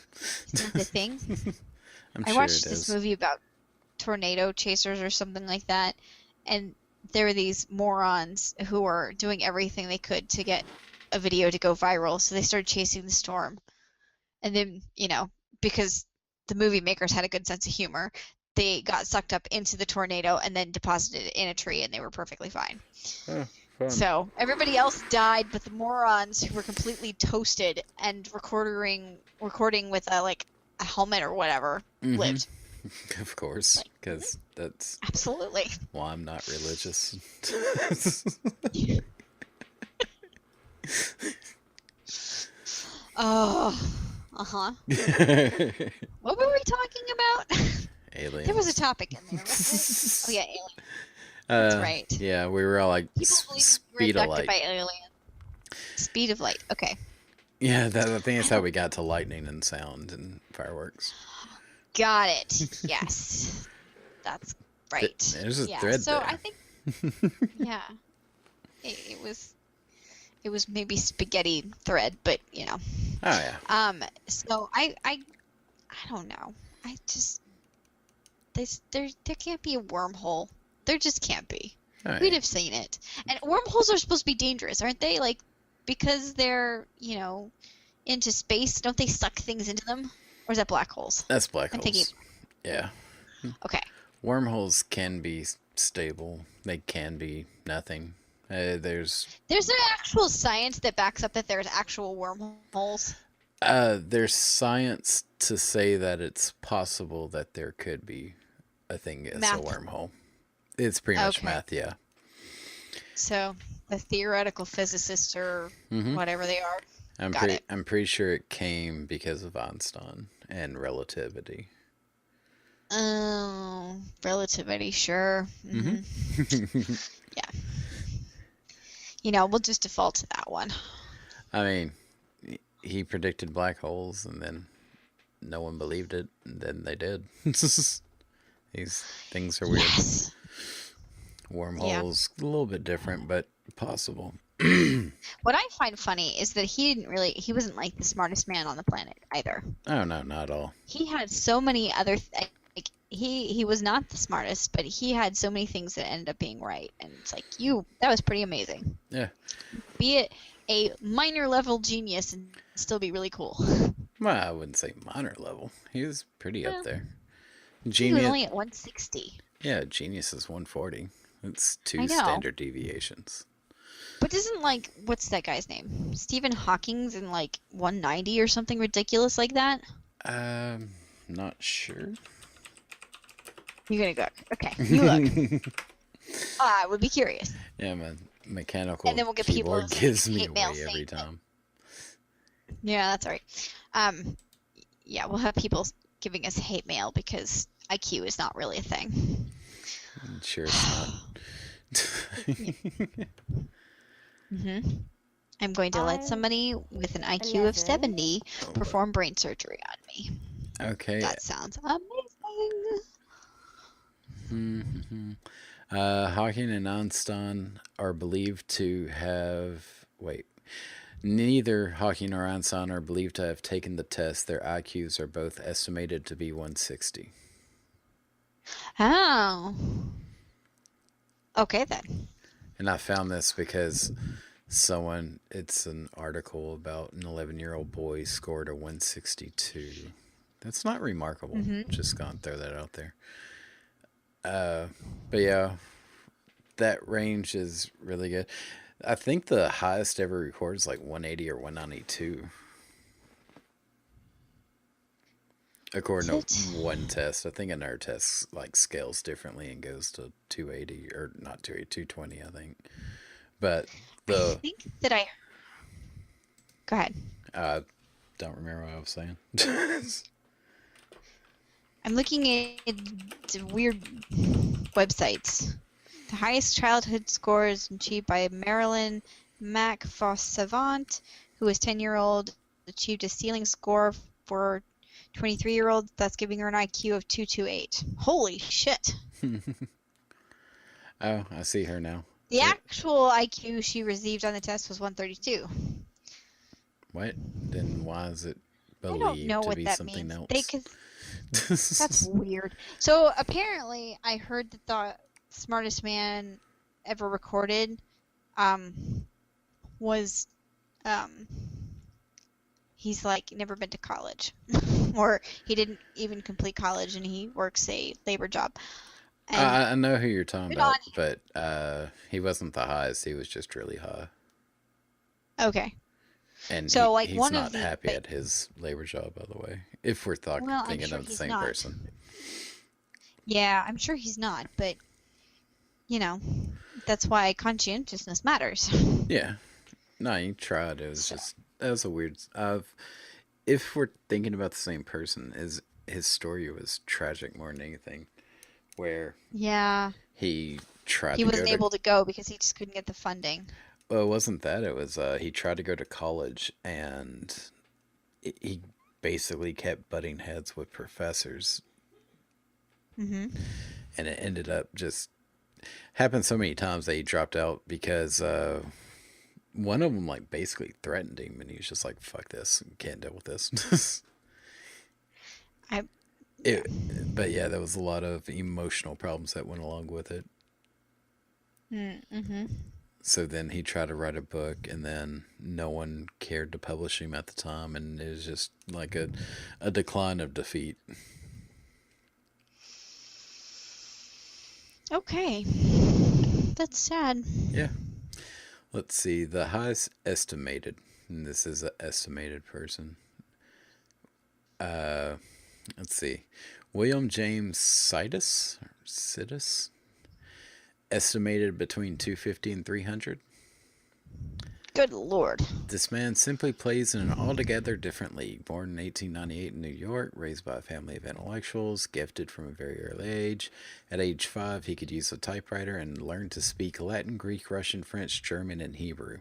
Isn't that the thing? I watched this movie about tornado chasers or something like that, and there were these morons who were doing everything they could to get a video to go viral, so they started chasing the storm. And then, because the movie makers had a good sense of humor, they got sucked up into the tornado and then deposited it in a tree, and they were perfectly fine. Oh, fun. So everybody else died, but the morons who were completely toasted and recording with a helmet or whatever lived. Of course, Like, because that's absolutely. why I'm not religious. Oh, uh-huh. What were we talking about? There was a Aliens. topic in there, wasn't it? Oh yeah, aliens. That's right. Yeah, we were all like People believe we're speed of abducted light. by aliens. Speed of light. Okay. Yeah, I think I that's how don't. we got to lightning and sound and fireworks. Got it. Yes. That's right. There's a Yeah. thread So there. I think, yeah, it was maybe spaghetti thread, but you know. Oh yeah. So I don't know. I just there can't be a wormhole. There just can't be. Oh We'd yeah. have seen it. And wormholes are supposed to be dangerous, aren't they? Like because they're, into space, don't they suck things into them? Or is that black holes? That's black I'm thinking holes. Yeah. okay. Wormholes can be stable. They can be nothing. There's an actual science that backs up that there's actual wormholes. There's science to say that it's possible that there could be a thing as a Math. wormhole. It's pretty much Okay. math, yeah. So the theoretical physicists or whatever they are. Got it. I'm pretty sure it came because of Einstein and relativity. Oh, relativity, sure. Yeah. We'll just default to that one. I mean, he predicted black holes, and then no one believed it, and then they did. These things are weird. Yes. Wormholes, a little bit different, but possible. What I find funny is that he wasn't like the smartest man on the planet either. Oh no, not at all. He had so many other like he was not the smartest, but he had so many things that ended up being right, and it's like that was pretty amazing. Yeah. Be it a minor level genius and still be really cool. Well, I wouldn't say minor level. He was pretty up there. He was Genius. only at 160. Yeah, genius is 140. It's I two know. standard deviations. But isn't what's that guy's name? Stephen Hawking's in 190 or something ridiculous like that? Not sure. You're gonna go. Okay, you look. I would be curious. Yeah, man. Mechanical And then we'll get keyboard people gives me hate mail away every saying time. Yeah, that's all right. Yeah, we'll have people giving us hate mail because IQ is not really a thing. Sure it's not. I'm going to let somebody with an IQ of 70 perform brain surgery on me. Okay. That sounds amazing. Hawking and Einstein are believed to have. Wait. Neither Hawking nor Einstein are believed to have taken the test. Their IQs are both estimated to be 160. Oh. Okay, then. And I found this because it's an article about an 11-year-old boy scored a 162. That's not remarkable. Just gonna throw that out there. But yeah, that range is really good. I think the highest ever recorded is 180 or 192. According to one test. I think another test scales differently and goes to 280 or not 280, 220, I think. But I think that Go ahead. I don't remember what I was saying. I'm looking at weird websites. The highest childhood scores achieved by Marilyn McFoss-Savant, who was 10-year-old, achieved a ceiling score for 23-year-old. That's giving her an IQ of 228. Holy shit. Oh, I see her now. The actual IQ she received on the test was 132. What? Then why is it I don't believed know to what be that something means. else? That's weird. So apparently, I heard that the smartest man ever recorded was he's never been to college, or he didn't even complete college, and he works a labor job. And I know who you're talking about, but he wasn't the highest. He was just really high. Okay. And so he's one not of the happy at his labor job, by the way. If we're thinking sure of the he's same not. person. Yeah, I'm sure he's not, but you know, that's why conscientiousness matters. Yeah. No, he tried. It was So, just that was a weird. If we're thinking about the same person, his story was tragic more than anything. Where yeah, he tried he to go wasn't to. able to go because he just couldn't get the funding. Well, it wasn't that. It was he tried to go to college and he basically kept butting heads with professors, Hmm. and it ended up just happened so many times that he dropped out because one of them like basically threatened him, and he was just like, "Fuck this, can't deal with this." I yeah. it, but yeah, there was a lot of emotional problems that went along with it. Mm-hmm. So then he tried to write a book, and then no one cared to publish him at the time, and it was just like a decline of defeat. Okay, that's sad. Yeah. Let's see. The highest estimated, and this is an estimated person. Uh, let's see. William James Sidus, estimated between 250 and 300. Good Lord. This man simply plays in an altogether different league. Born in 1898 in New York, raised by a family of intellectuals, gifted from a very early age. At age 5, he could use a typewriter and learned to speak Latin, Greek, Russian, French, German, and Hebrew.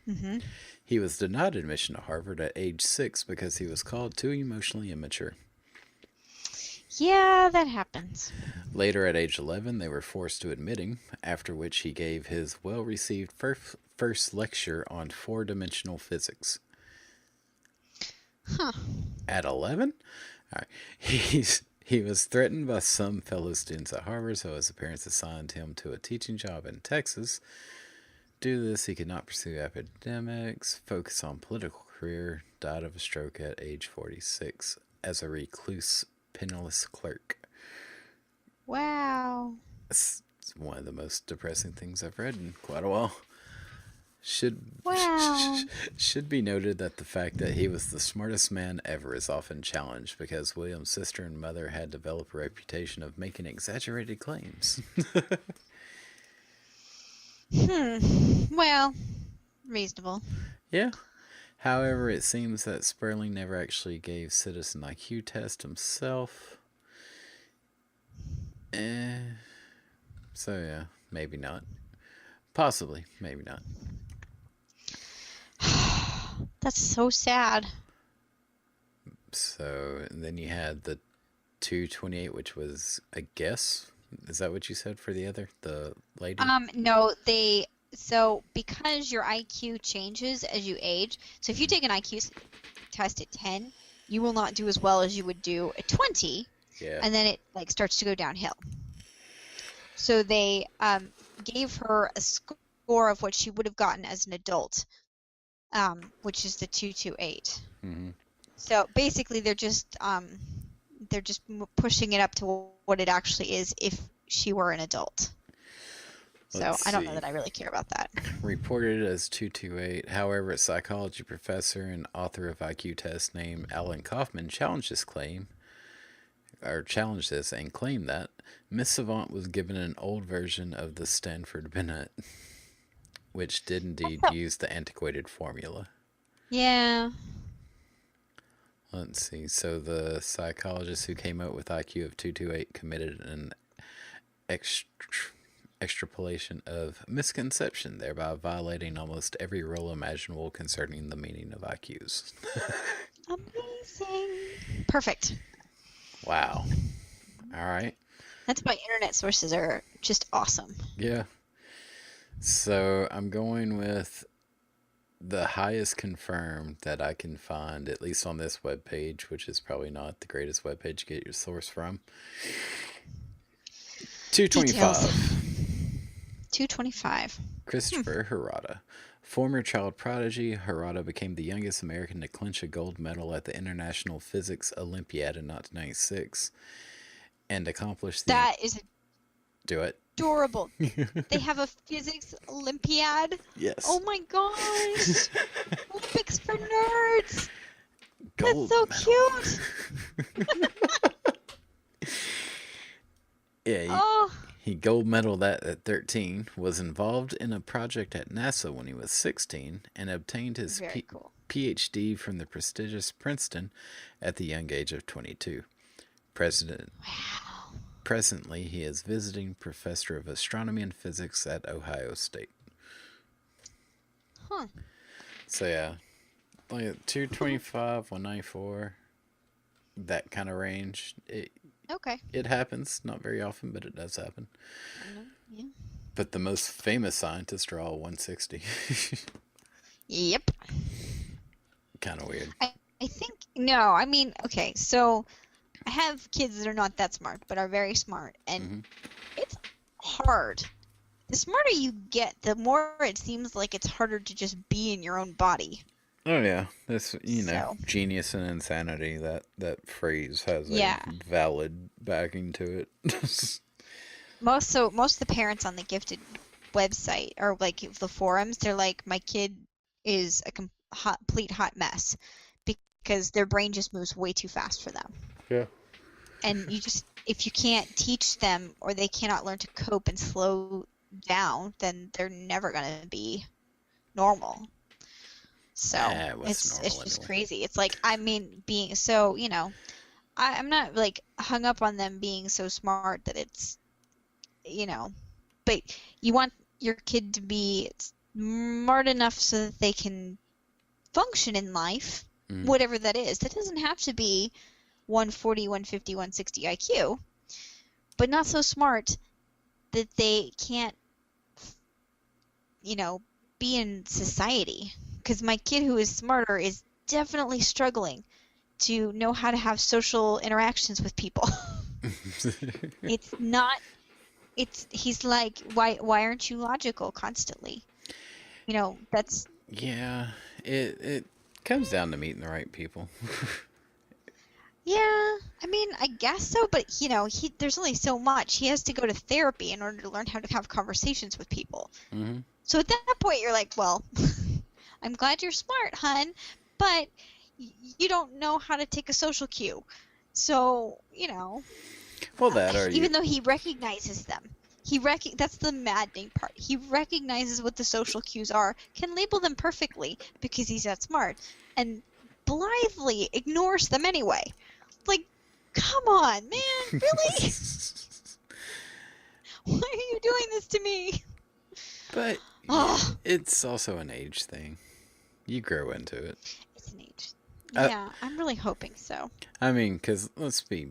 Hmm. He was denied admission to Harvard at age 6 because he was called too emotionally immature. Yeah, that happens. Later, at age 11, they were forced to admit him, after which he gave his well received first lecture on four dimensional physics. Huh. At 11? All right. He was threatened by some fellow students at Harvard, so his parents assigned him to a teaching job in Texas. Due to this, he could not pursue academics, focus on political career, died of a stroke at age 46 as a recluse, penniless clerk. Wow. It's one of the most depressing things I've read in quite a while. Should Wow. should be noted that the fact that he was the smartest man ever is often challenged because William's sister and mother had developed a reputation of making exaggerated claims. Well, reasonable. Yeah. However, it seems that Sperling never actually gave Citizen IQ test himself. Eh. So yeah, maybe not. Possibly, maybe not. That's so sad. So and then you had the 228, which was a guess. Is that what you said for the other, the lady? No, so because your IQ changes as you age, so if you take an IQ test at 10, you will not do as well as you would do at 20, Yeah. and then it like starts to go downhill. So they gave her a score of what she would have gotten as an adult, which is the 228. Mm-hmm. So basically, they're just pushing it up to what it actually is if she were an adult. So Let's I don't know see. that I really care about that. Reported as 228. However, a psychology professor and author of IQ tests named Alan Kaufman challenged this claim, or challenged this and claimed that Miss Savant was given an old version of the Stanford Binet, which did indeed use the antiquated formula. Yeah. Let's see. So the psychologist who came up with IQ of 228 committed an extrapolation of misconception, thereby violating almost every rule imaginable concerning the meaning of IQs. Amazing. Perfect. Wow. All right. That's why internet sources are just awesome. Yeah. So I'm going with the highest confirmed that I can find, at least on this webpage, which is probably not the greatest webpage to get your source from. 225. 225. Christopher Hirata. Former child prodigy, Hirata became the youngest American to clinch a gold medal at the International Physics Olympiad in 1996 and accomplished the. That is Do it. adorable. They have a physics Olympiad. Yes. Oh my gosh. Olympics for nerds. Gold That's so medal. cute. Yeah, Oh, he gold medaled that at 13, was involved in a project at NASA when he was 16, and obtained his very cool. PhD from the prestigious Princeton at the young age of 22. President, Wow. Presently, he is visiting professor of astronomy and physics at Ohio State. Huh. So yeah, like 225, 194, that kind of range. Okay. It happens, not very often, but it does happen. Yeah. But the most famous scientists are all 160. Yep. Kind of weird. I think no. I mean, okay. So I have kids that are not that smart, but are very smart, and it's hard. The smarter you get, the more it seems like it's harder to just be in your own body. Oh yeah, this So genius and insanity. That phrase has yeah, a valid backing to it. most of the parents on the gifted website or like the forums, they're like, my kid is a complete hot mess because their brain just moves way too fast for them. Yeah. And if you can't teach them or they cannot learn to cope and slow down, then they're never gonna be normal. So it's just crazy. It's like, I mean, being so, I'm not like hung up on them being so smart that it's, but you want your kid to be smart enough so that they can function in life, whatever that is. That doesn't have to be 140, 150, 160 IQ, but not so smart that they can't, be in society. Because my kid who is smarter is definitely struggling to know how to have social interactions with people. He's like, why aren't you logical constantly? That's. Yeah, it comes down to meeting the right people. Yeah, I mean, I guess so, but there's only so much. He has to go to therapy in order to learn how to have conversations with people. Mm-hmm. So at that point, you're like, well, I'm glad you're smart, hun, but you don't know how to take a social cue. So, Well, that or even though he recognizes them, that's the maddening part. He recognizes what the social cues are, can label them perfectly because he's that smart, and blithely ignores them anyway. Like, come on, man, really? Why are you doing this to me? But yeah, it's also an age thing. You grow into it. It's an age. Yeah, I'm really hoping so. I mean, because let's be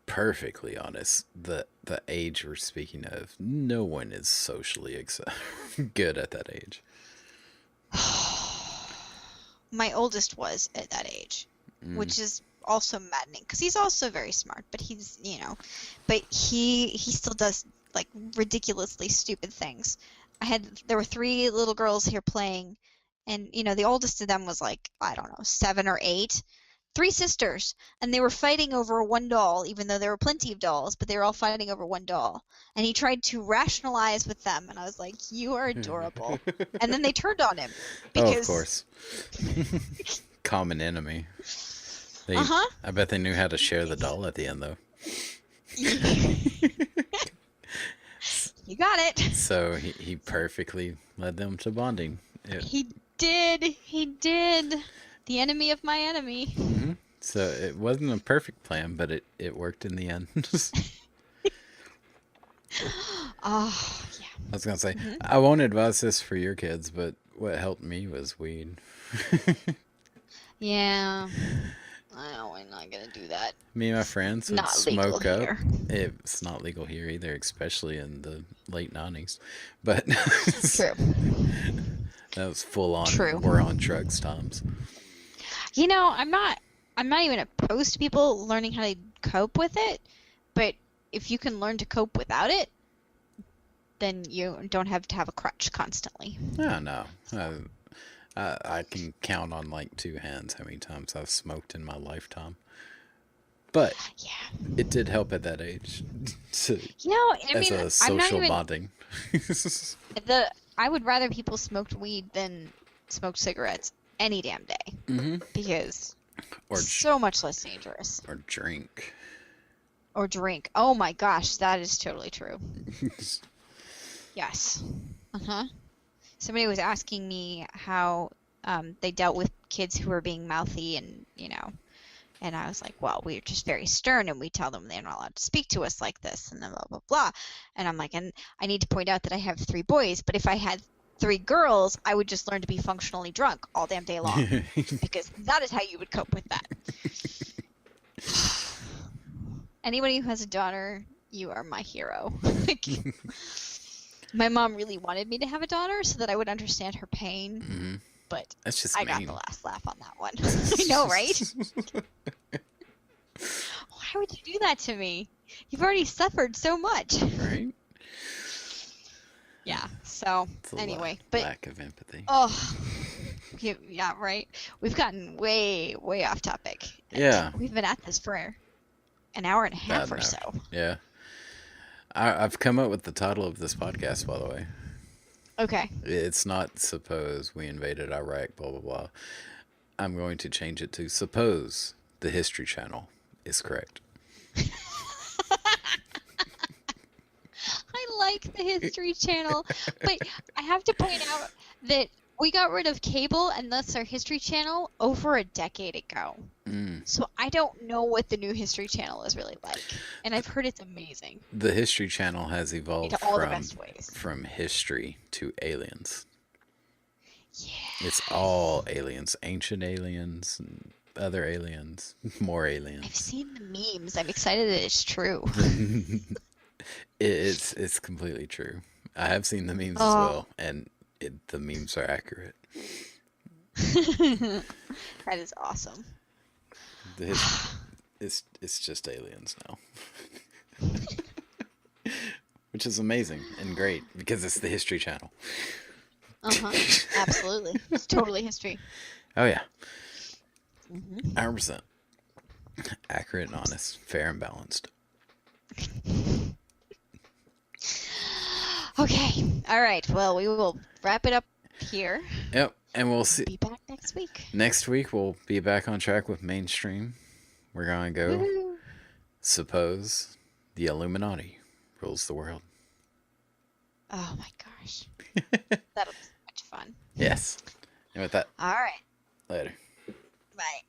perfectly honest, the age we're speaking of, no one is socially good at that age. My oldest was at that age, which is also maddening because he's also very smart, but he's, but he still does like ridiculously stupid things. There were 3 little girls here playing, and the oldest of them was like, I don't know, 7 or 8. 3 sisters, and they were fighting over one doll, even though there were plenty of dolls, but they were all fighting over one doll. And he tried to rationalize with them, and I was like, you are adorable. And then they turned on him. Because... Oh, of course. Common enemy. I bet they knew how to share the doll at the end, though. You got it. So he perfectly led them to bonding. He did. The enemy of my enemy. Mm-hmm. So it wasn't a perfect plan, but it worked in the end. Oh, yeah. I was going to say, I won't advise this for your kids, but what helped me was weed. Yeah. I'm not going to do that. Me and my friends would smoke up. Here. It's not legal here either, especially in the late 90s. But True. That was full on. True. We're on drugs times. I'm not even opposed to people learning how to cope with it, but if you can learn to cope without it, then you don't have to have a crutch constantly. No. I can count on like 2 hands how many times I've smoked in my lifetime. But yeah, it did help at that age. As a social bonding. I would rather people smoked weed than smoked cigarettes any damn day. Because so much less dangerous. Or drink. Or drink. Oh my gosh, that is totally true. Yes. Uh-huh. Somebody was asking me how they dealt with kids who were being mouthy and I was like, well, we're just very stern and we tell them they're not allowed to speak to us like this and then blah, blah, blah. And I'm like, and I need to point out that I have 3 boys, but if I had 3 girls, I would just learn to be functionally drunk all damn day long because that is how you would cope with that. Anybody who has a daughter, you are my hero. My mom really wanted me to have a daughter so that I would understand her pain, Mm-hmm. but That's just I mean. got the last laugh on that one. I know, right? Why would you do that to me? You've already suffered so much. Right? Yeah, so It's a anyway, lack of empathy. Oh, yeah, right. We've gotten way, way off topic. Yeah. We've been at this for an hour and a half About or an so. hour. Yeah. I've come up with the title of this podcast, by the way. Okay. It's not Suppose We Invaded Iraq, blah, blah, blah. I'm going to change it to Suppose the History Channel is correct. I like the History Channel, but I have to point out that we got rid of cable and thus our History Channel over a decade ago. So I don't know what the new History Channel is really like, and I've heard it's amazing. The History Channel has evolved In all the best ways. from history to aliens. Yeah. It's all aliens, ancient aliens, and other aliens, more aliens. I've seen the memes. I'm excited that it's true. It's completely true. I have seen the memes as well, and the memes are accurate. That is awesome. It's just aliens now. Which is amazing and great because it's the History Channel. Absolutely. It's totally history. Oh yeah. 100%. Accurate and honest, fair and balanced. Okay. All right. Well, we will wrap it up here. Yep. And we'll see. Be back next week. Next week we'll be back on track with mainstream. We're gonna go. Woo-hoo. Suppose the Illuminati rules the world. Oh my gosh. That'll be so much fun. Yes. And with that. All right. Later. Bye.